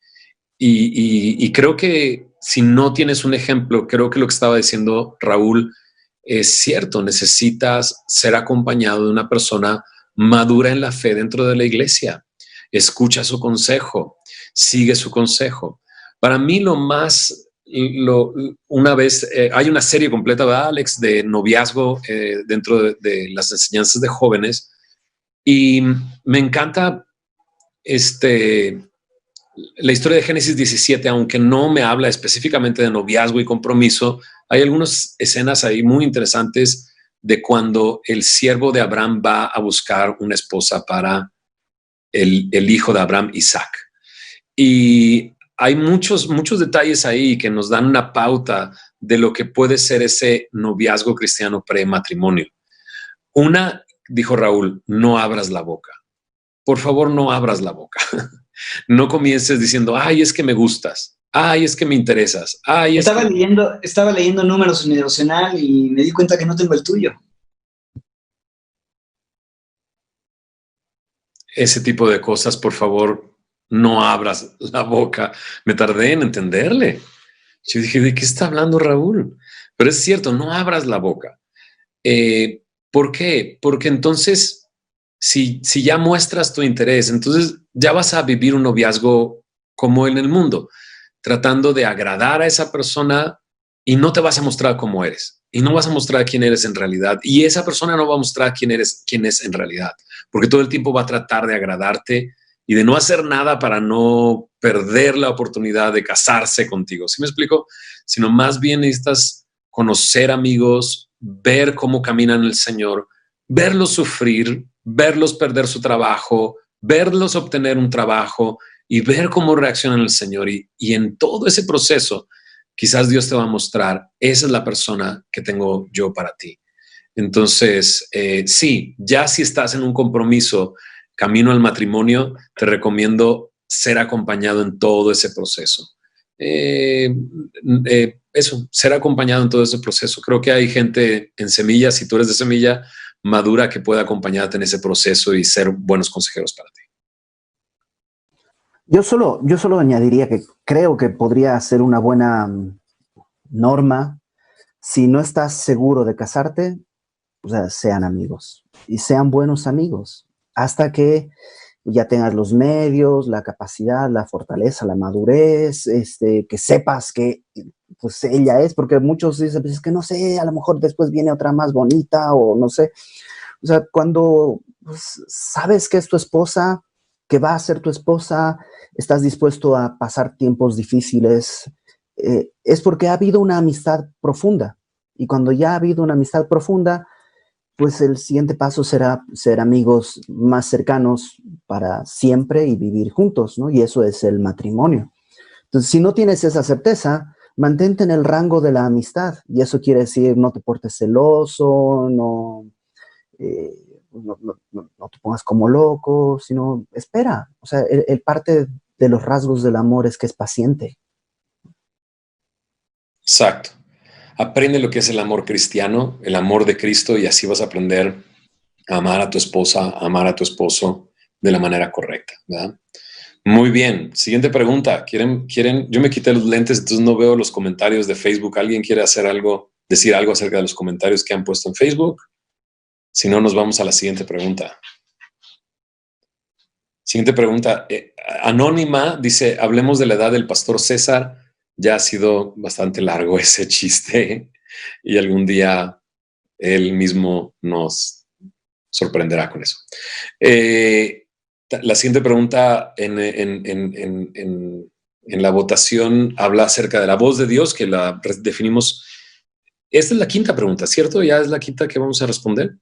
Y creo que si no tienes un ejemplo, creo que lo que estaba diciendo Raúl es cierto. Necesitas ser acompañado de una persona madura en la fe dentro de la iglesia. Escucha su consejo, sigue su consejo. Para mí una vez, hay una serie completa, ¿verdad, Alex?, de noviazgo dentro de las enseñanzas de jóvenes. Y me encanta la historia de Génesis 17, aunque no me habla específicamente de noviazgo y compromiso, hay algunas escenas ahí muy interesantes de cuando el siervo de Abraham va a buscar una esposa para el hijo de Abraham, Isaac. Y hay muchos detalles ahí que nos dan una pauta de lo que puede ser ese noviazgo cristiano prematrimonio. Una, dijo Raúl, no abras la boca. Por favor, no abras la boca. No comiences diciendo, ay, es que me gustas. Ay, es que me interesas. Ay, estaba leyendo números en mi devocional y me di cuenta que no tengo el tuyo. Ese tipo de cosas, por favor, no abras la boca. Me tardé en entenderle. Yo dije, ¿de qué está hablando Raúl? Pero es cierto, no abras la boca. ¿Por qué? Porque entonces, si ya muestras tu interés, entonces ya vas a vivir un noviazgo como en el mundo, tratando de agradar a esa persona y no te vas a mostrar cómo eres y no vas a mostrar quién eres en realidad. Y esa persona no va a mostrar quién es en realidad, porque todo el tiempo va a tratar de agradarte y de no hacer nada para no perder la oportunidad de casarse contigo. ¿Sí me explico? Sino más bien necesitas conocer amigos, ver cómo caminan el Señor, verlos sufrir, verlos perder su trabajo, verlos obtener un trabajo y ver cómo reaccionan el Señor. Y en todo ese proceso, quizás Dios te va a mostrar, esa es la persona que tengo yo para ti. Entonces, sí, ya si estás en un compromiso camino al matrimonio, te recomiendo ser acompañado en todo ese proceso. Ser acompañado en todo ese proceso. Creo que hay gente en Semilla, si tú eres de Semilla, madura, que pueda acompañarte en ese proceso y ser buenos consejeros para ti. Yo solo añadiría que creo que podría ser una buena norma. Si no estás seguro de casarte, o sea, sean amigos y sean buenos amigos hasta que ya tengas los medios, la capacidad, la fortaleza, la madurez, que sepas que pues ella es, porque muchos dicen, pues es que no sé, a lo mejor después viene otra más bonita o no sé, O sea, cuando pues, sabes que es tu esposa, que va a ser tu esposa, estás dispuesto a pasar tiempos difíciles, es porque ha habido una amistad profunda. Y cuando ya ha habido una amistad profunda, pues el siguiente paso será ser amigos más cercanos para siempre y vivir juntos, ¿no? Y eso es el matrimonio. Entonces, si no tienes esa certeza, mantente en el rango de la amistad. Y eso quiere decir no te portes celoso, no te pongas como loco, sino espera. O sea, el parte de los rasgos del amor es que es paciente. Exacto. Aprende lo que es el amor cristiano, el amor de Cristo, y así vas a aprender a amar a tu esposa, a amar a tu esposo de la manera correcta, ¿verdad? Muy bien. Siguiente pregunta. ¿Quieren? Yo me quité los lentes, entonces no veo los comentarios de Facebook. ¿Alguien quiere hacer algo, decir algo acerca de los comentarios que han puesto en Facebook? Si no, nos vamos a la siguiente pregunta. Siguiente pregunta. Anónima dice, hablemos de la edad del pastor César. Ya ha sido bastante largo ese chiste y algún día él mismo nos sorprenderá con eso. La siguiente pregunta en la votación habla acerca de la voz de Dios, que la definimos. Esta es la quinta pregunta, ¿cierto? Ya es la quinta que vamos a responder.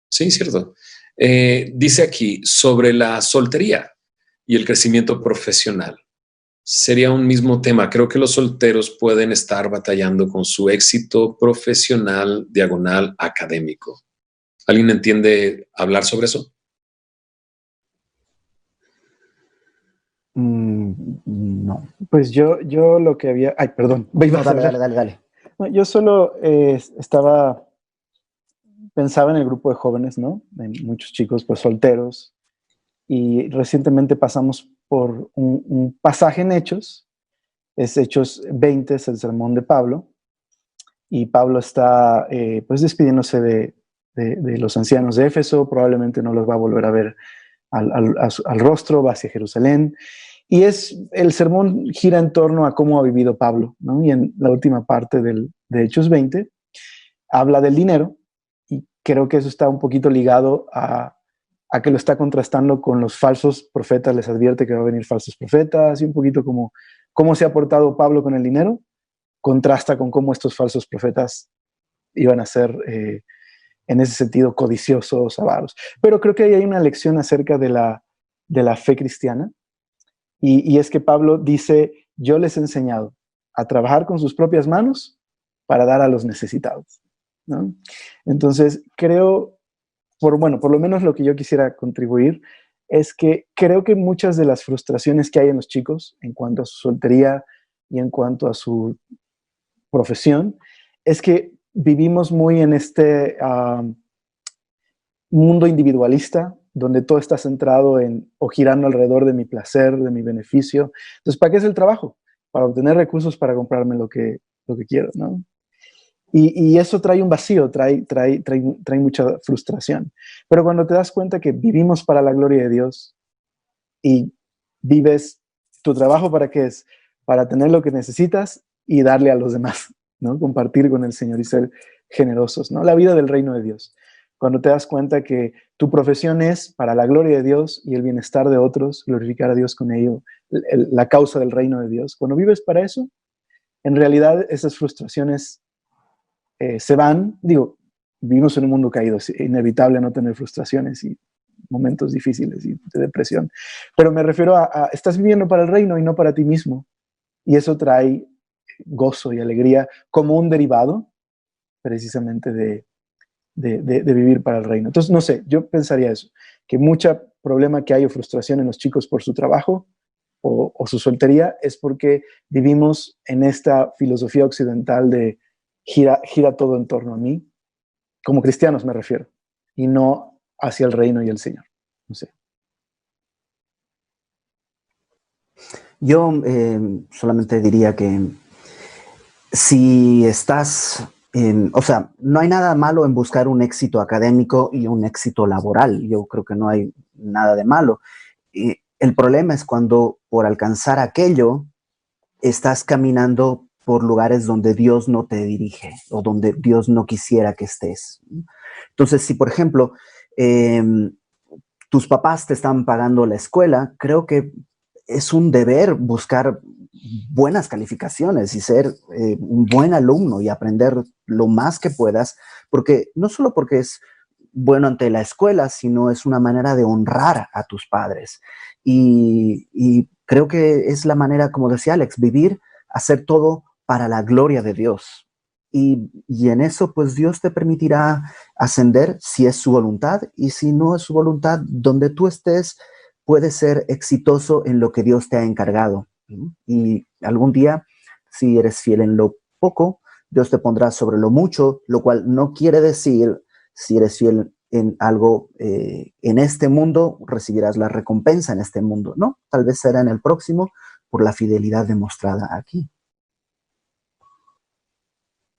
Sí, cierto. Dice aquí sobre la soltería y el crecimiento profesional. Sería un mismo tema. Creo que los solteros pueden estar batallando con su éxito profesional, diagonal, académico. ¿Alguien entiende hablar sobre eso? No. Pues yo lo que había... Ay, perdón. No, dale. No, yo solo pensaba en el grupo de jóvenes, ¿no? De muchos chicos pues solteros. Y recientemente pasamos por un pasaje en Hechos. Es Hechos 20, es el sermón de Pablo. Y Pablo está pues despidiéndose de los ancianos de Éfeso. Probablemente no los va a volver a ver al rostro, va hacia Jerusalén. Y el sermón gira en torno a cómo ha vivido Pablo, ¿no? Y en la última parte de Hechos 20 habla del dinero, y creo que eso está un poquito ligado a que lo está contrastando con los falsos profetas. Les advierte que va a venir falsos profetas, y un poquito como cómo se ha portado Pablo con el dinero, contrasta con cómo estos falsos profetas iban a ser, en ese sentido, codiciosos, avaros. Pero creo que ahí hay una lección acerca de la fe cristiana, y es que Pablo dice, yo les he enseñado a trabajar con sus propias manos para dar a los necesitados, ¿no? Entonces, creo, por lo menos lo que yo quisiera contribuir, es que creo que muchas de las frustraciones que hay en los chicos en cuanto a su soltería y en cuanto a su profesión, es que vivimos muy en este mundo individualista, donde todo está centrado o girando alrededor de mi placer, de mi beneficio. Entonces, ¿para qué es el trabajo? Para obtener recursos para comprarme lo que quiero, ¿no? Y eso trae un vacío, trae mucha frustración. Pero cuando te das cuenta que vivimos para la gloria de Dios y vives tu trabajo, ¿para qué es? Para tener lo que necesitas y darle a los demás, ¿no? Compartir con el Señor y ser generosos, ¿no? La vida del reino de Dios. Cuando te das cuenta que tu profesión es para la gloria de Dios y el bienestar de otros, glorificar a Dios con ello, la causa del reino de Dios. Cuando vives para eso, en realidad esas frustraciones se van. Digo, vivimos en un mundo caído, es inevitable no tener frustraciones y momentos difíciles y de depresión. Pero me refiero a estás viviendo para el reino y no para ti mismo. Y eso trae gozo y alegría como un derivado precisamente de vivir para el reino. Entonces, no sé, yo pensaría eso, que mucho problema que hay o frustración en los chicos por su trabajo o su soltería es porque vivimos en esta filosofía occidental de gira todo en torno a mí, como cristianos me refiero, y no hacia el reino y el Señor. No sé. Yo solamente diría que si estás, o sea, no hay nada malo en buscar un éxito académico y un éxito laboral. Yo creo que no hay nada de malo. El problema es cuando por alcanzar aquello estás caminando por lugares donde Dios no te dirige o donde Dios no quisiera que estés. Entonces, si por ejemplo, tus papás te están pagando la escuela, creo que es un deber buscar buenas calificaciones y ser un buen alumno y aprender lo más que puedas, porque no solo porque es bueno ante la escuela, sino es una manera de honrar a tus padres. Y creo que es la manera, como decía Alex, vivir, hacer todo para la gloria de Dios. Y en eso, pues Dios te permitirá ascender si es su voluntad, y si no es su voluntad, donde tú estés, puedes ser exitoso en lo que Dios te ha encargado. Y algún día, si eres fiel en lo poco, Dios te pondrá sobre lo mucho, lo cual no quiere decir, si eres fiel en algo en este mundo, recibirás la recompensa en este mundo. No, tal vez será en el próximo por la fidelidad demostrada aquí.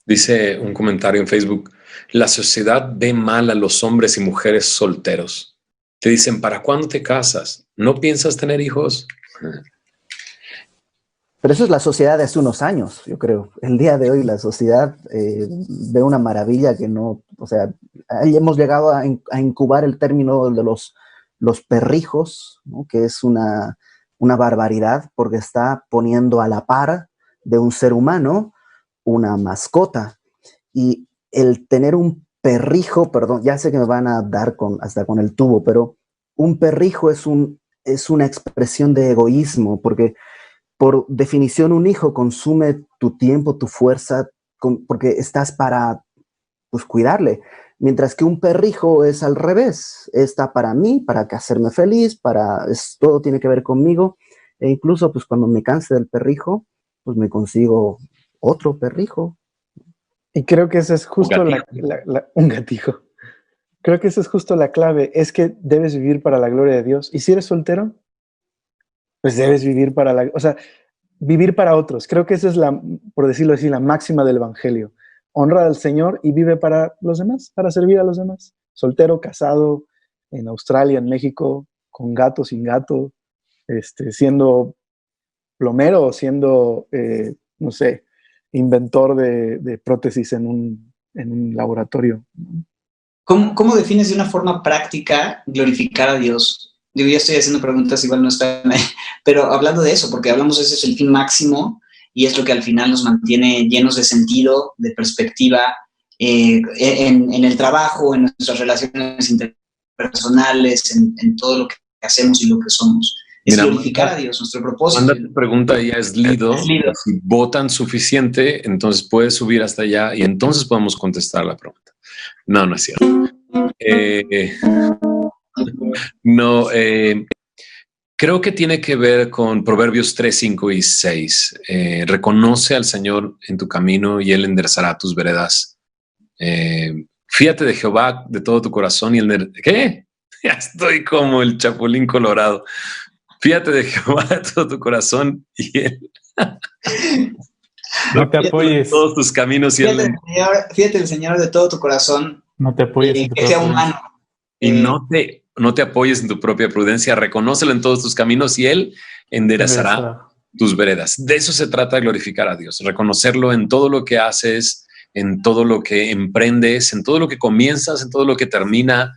Dice un comentario en Facebook: la sociedad ve mal a los hombres y mujeres solteros. Te dicen, ¿para cuándo te casas? ¿No piensas tener hijos? Pero eso es la sociedad de hace unos años, yo creo. El día de hoy la sociedad ve una maravilla que no, o sea, ahí hemos llegado a incubar el término de los perrijos, ¿no? Que es una barbaridad, porque está poniendo a la par de un ser humano una mascota. Y el tener un perrijo, perdón, ya sé que me van a dar hasta con el tubo, pero un perrijo es una expresión de egoísmo, porque por definición un hijo consume tu tiempo, tu fuerza, porque estás para, pues, cuidarle. Mientras que un perrijo es al revés, está para mí, para hacerme feliz, todo tiene que ver conmigo. E incluso, pues, cuando me canse del perrijo, pues me consigo otro perrijo. Y creo que esa es justo un gatijo. Creo que esa es justo la clave, es que debes vivir para la gloria de Dios. Y si eres soltero, pues debes vivir vivir para otros. Creo que esa es por decirlo así, la máxima del evangelio. Honra al Señor y vive para los demás, para servir a los demás. Soltero, casado, en Australia, en México, con gato, sin gato, siendo plomero o siendo, no sé, inventor de prótesis en un laboratorio. ¿Cómo defines de una forma práctica glorificar a Dios? Digo, ya estoy haciendo preguntas, igual no están ahí, pero hablando de eso, porque hablamos, ese es el fin máximo y es lo que al final nos mantiene llenos de sentido, de perspectiva, en el trabajo, en nuestras relaciones interpersonales, en todo lo que hacemos y lo que somos. Es glorificar a Dios, nuestro propósito. Cuando tu pregunta ya es Lido, si votan suficiente, entonces puedes subir hasta allá y entonces podemos contestar la pregunta. No es cierto. Creo que tiene que ver con Proverbios 3, 5 y 6. Reconoce al Señor en tu camino y Él enderezará tus veredas. Fíjate de Jehová de todo tu corazón y ¿Qué? Ya estoy como el Chapulín Colorado. Fíjate de Jehová de todo tu corazón y Él. No te apoyes. Todos tus caminos y Él. Fíjate el Señor de todo tu corazón. No te apoyes. Que sea humano. Y no te apoyes en tu propia prudencia. Reconócelo en todos tus caminos y Él enderezará tus veredas. De eso se trata, glorificar a Dios. Reconocerlo en todo lo que haces, en todo lo que emprendes, en todo lo que comienzas, en todo lo que termina.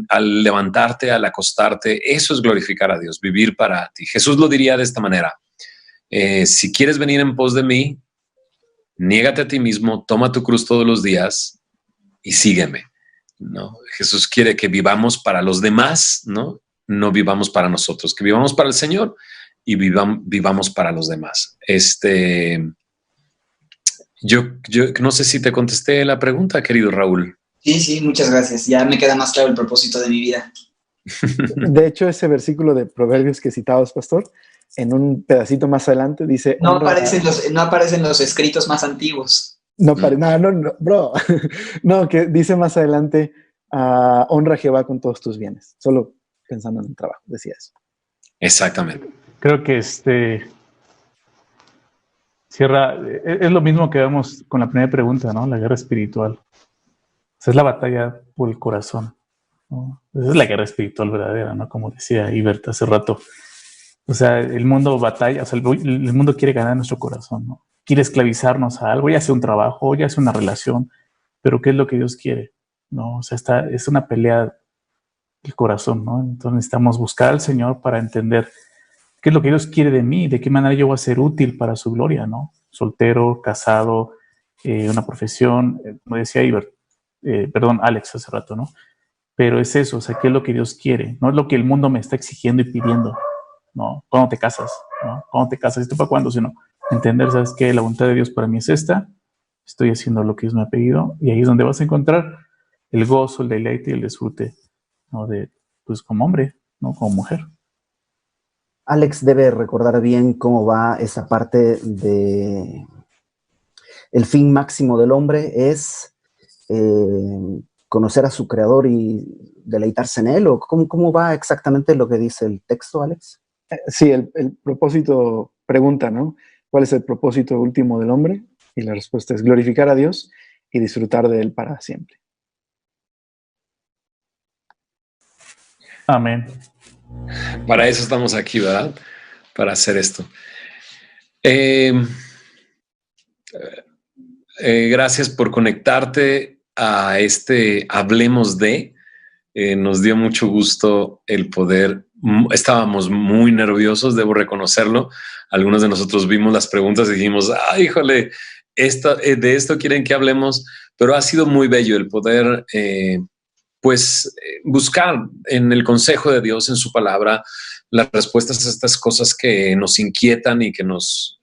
Al levantarte, al acostarte, eso es glorificar a Dios, vivir para ti. Jesús lo diría de esta manera: si quieres venir en pos de mí, niégate a ti mismo, toma tu cruz todos los días y sígueme. ¿No? Jesús quiere que vivamos para los demás, no vivamos para nosotros, que vivamos para el Señor y vivamos para los demás. Yo no sé si te contesté la pregunta, querido Raúl. Sí, muchas gracias. Ya me queda más claro el propósito de mi vida. De hecho, ese versículo de Proverbios que citabas, pastor, en un pedacito más adelante dice... No aparecen los escritos más antiguos. No, bro. No, que dice más adelante, honra a Jehová con todos tus bienes. Solo pensando en el trabajo, decía eso. Exactamente. Creo que cierra, es lo mismo que vemos con la primera pregunta, ¿no? La guerra espiritual. Es la batalla por el corazón, ¿no? Esa es la guerra espiritual verdadera, ¿no? Como decía Ibert hace rato. O sea, el mundo batalla, o sea, el mundo quiere ganar nuestro corazón, ¿no? quiere esclavizarnos a algo, ya sea un trabajo, ya sea una relación, pero ¿qué es lo que Dios quiere? ¿No? O sea, es una pelea del corazón, ¿no? Entonces necesitamos buscar al Señor para entender qué es lo que Dios quiere de mí, de qué manera yo voy a ser útil para su gloria, ¿no? Soltero, casado, una profesión, como decía Alex hace rato, ¿no? Pero es eso, o sea, ¿qué es lo que Dios quiere? No es lo que el mundo me está exigiendo y pidiendo, ¿no? ¿Cuándo te casas? ¿No? ¿Cuándo te casas? ¿Esto para cuándo? Sino entender, ¿sabes qué? La voluntad de Dios para mí es esta, estoy haciendo lo que Dios me ha pedido, y ahí es donde vas a encontrar el gozo, el deleite y el disfrute, ¿no? De, pues, como hombre, ¿no? Como mujer. Alex debe recordar bien cómo va esa parte de el fin máximo del hombre es conocer a su creador y deleitarse en él, o cómo va exactamente lo que dice el texto, Alex. Sí, el propósito pregunta, ¿no? ¿Cuál es el propósito último del hombre? Y la respuesta es glorificar a Dios y disfrutar de él para siempre. Amén. Para eso estamos aquí, ¿verdad? Para hacer esto. Gracias por conectarte a este Hablemos de. Nos dio mucho gusto el poder. Estábamos muy nerviosos, debo reconocerlo. Algunos de nosotros vimos las preguntas y dijimos, ¡ay, híjole! De esto quieren que hablemos, pero ha sido muy bello el poder, buscar en el consejo de Dios, en su palabra, las respuestas a estas cosas que nos inquietan y que nos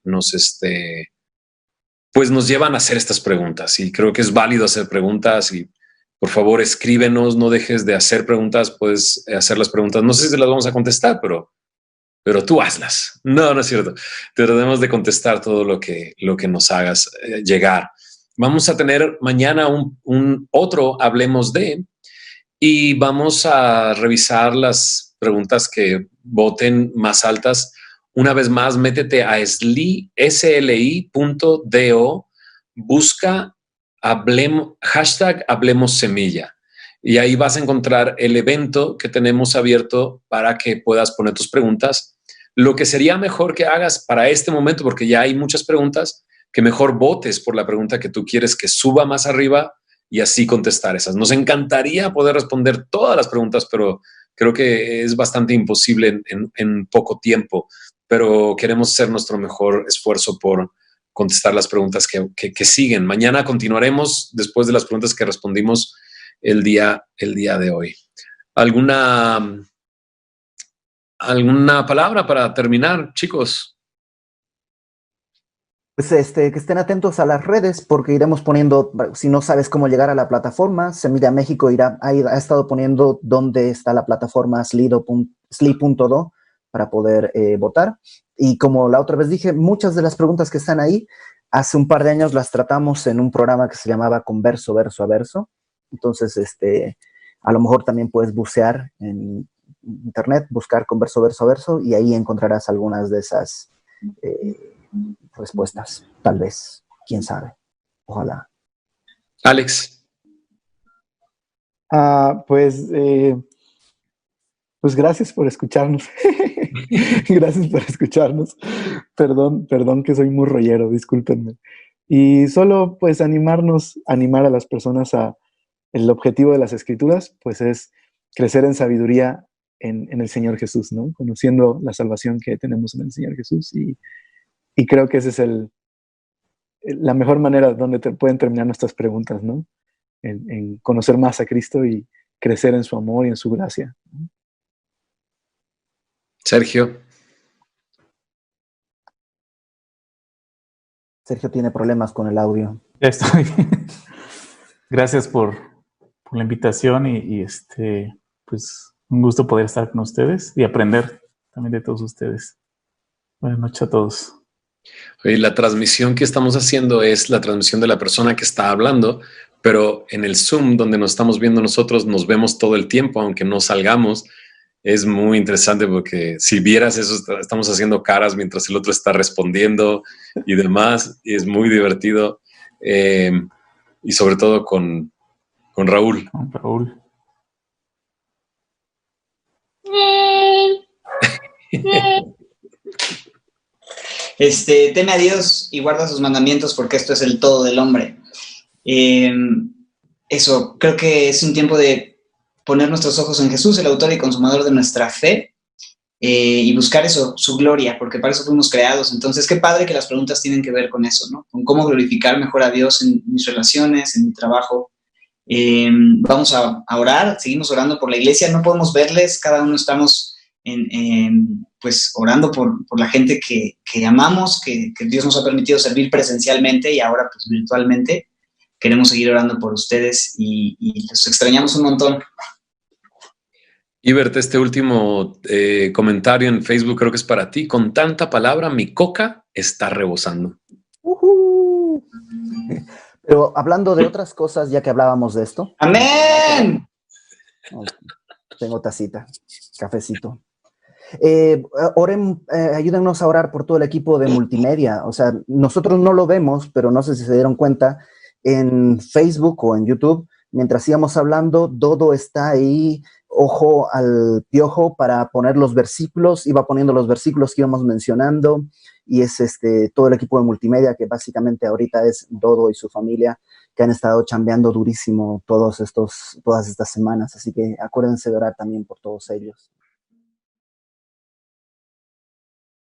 llevan a hacer estas preguntas. Y creo que es válido hacer preguntas y por favor escríbenos, no dejes de hacer preguntas, puedes hacer las preguntas. No sé si las vamos a contestar, pero tú hazlas. No es cierto. Tratemos de contestar todo lo que nos hagas llegar. Vamos a tener mañana un otro Hablemos de, y vamos a revisar las preguntas que voten más altas. Una vez más, métete a sli.do, busca hashtag Hablemos Semilla. Y ahí vas a encontrar el evento que tenemos abierto para que puedas poner tus preguntas. Lo que sería mejor que hagas para este momento, porque ya hay muchas preguntas, que mejor votes por la pregunta que tú quieres que suba más arriba y así contestar esas. Nos encantaría poder responder todas las preguntas, pero creo que es bastante imposible en poco tiempo. Pero queremos hacer nuestro mejor esfuerzo por contestar las preguntas que siguen. Mañana continuaremos después de las preguntas que respondimos el día de hoy. ¿Alguna palabra para terminar, chicos? Pues que estén atentos a las redes porque iremos poniendo, si no sabes cómo llegar a la plataforma, Semilla México ha estado poniendo dónde está la plataforma sli.do para poder votar. Y como la otra vez dije, muchas de las preguntas que están ahí, hace un par de años las tratamos en un programa que se llamaba Converso Verso a Verso. Entonces, a lo mejor también puedes bucear en internet, buscar Converso Verso a Verso y ahí encontrarás algunas de esas respuestas, tal vez, quién sabe, ojalá. Alex. Pues gracias por escucharnos. Gracias por escucharnos. Perdón que soy muy rollero, discúlpenme. Y solo pues animar a las personas el objetivo de las escrituras, pues es crecer en sabiduría en el Señor Jesús, ¿no? Conociendo la salvación que tenemos en el Señor Jesús y creo que esa es la mejor manera donde pueden terminar nuestras preguntas, ¿no? En conocer más a Cristo y crecer en su amor y en su gracia. Sergio. Sergio tiene problemas con el audio. Ya estoy. Gracias por la invitación y pues un gusto poder estar con ustedes y aprender también de todos ustedes. Buenas noches a todos. Oye, la transmisión que estamos haciendo es la transmisión de la persona que está hablando, pero en el Zoom donde nos estamos viendo nosotros nos vemos todo el tiempo, aunque no salgamos. Es muy interesante porque si vieras eso, estamos haciendo caras mientras el otro está respondiendo y demás. Y es muy divertido. Y sobre todo con Raúl. Con Raúl. Teme a Dios y guarda sus mandamientos porque esto es el todo del hombre. Eso, creo que es un tiempo de poner nuestros ojos en Jesús, el autor y consumador de nuestra fe, y buscar eso, su gloria, porque para eso fuimos creados. Entonces, qué padre que las preguntas tienen que ver con eso, ¿no? Con cómo glorificar mejor a Dios en mis relaciones, en mi trabajo. Vamos a orar, seguimos orando por la iglesia, no podemos verles, cada uno estamos pues orando por la gente que amamos, que Dios nos ha permitido servir presencialmente y ahora pues virtualmente. Queremos seguir orando por ustedes y los extrañamos un montón. Ibert, este último comentario en Facebook creo que es para ti. Con tanta palabra, mi coca está rebosando. Pero hablando de otras cosas, ya que hablábamos de esto. ¡Amén! Tengo tacita, cafecito. Oren, ayúdennos a orar por todo el equipo de multimedia. O sea, nosotros no lo vemos, pero no sé si se dieron cuenta, en Facebook o en YouTube, mientras íbamos hablando, Dodo está ahí, ojo al piojo para poner los versículos, iba poniendo los versículos que íbamos mencionando, y es todo el equipo de multimedia, que básicamente ahorita es Dodo y su familia, que han estado chambeando durísimo todas estas semanas, así que acuérdense de orar también por todos ellos.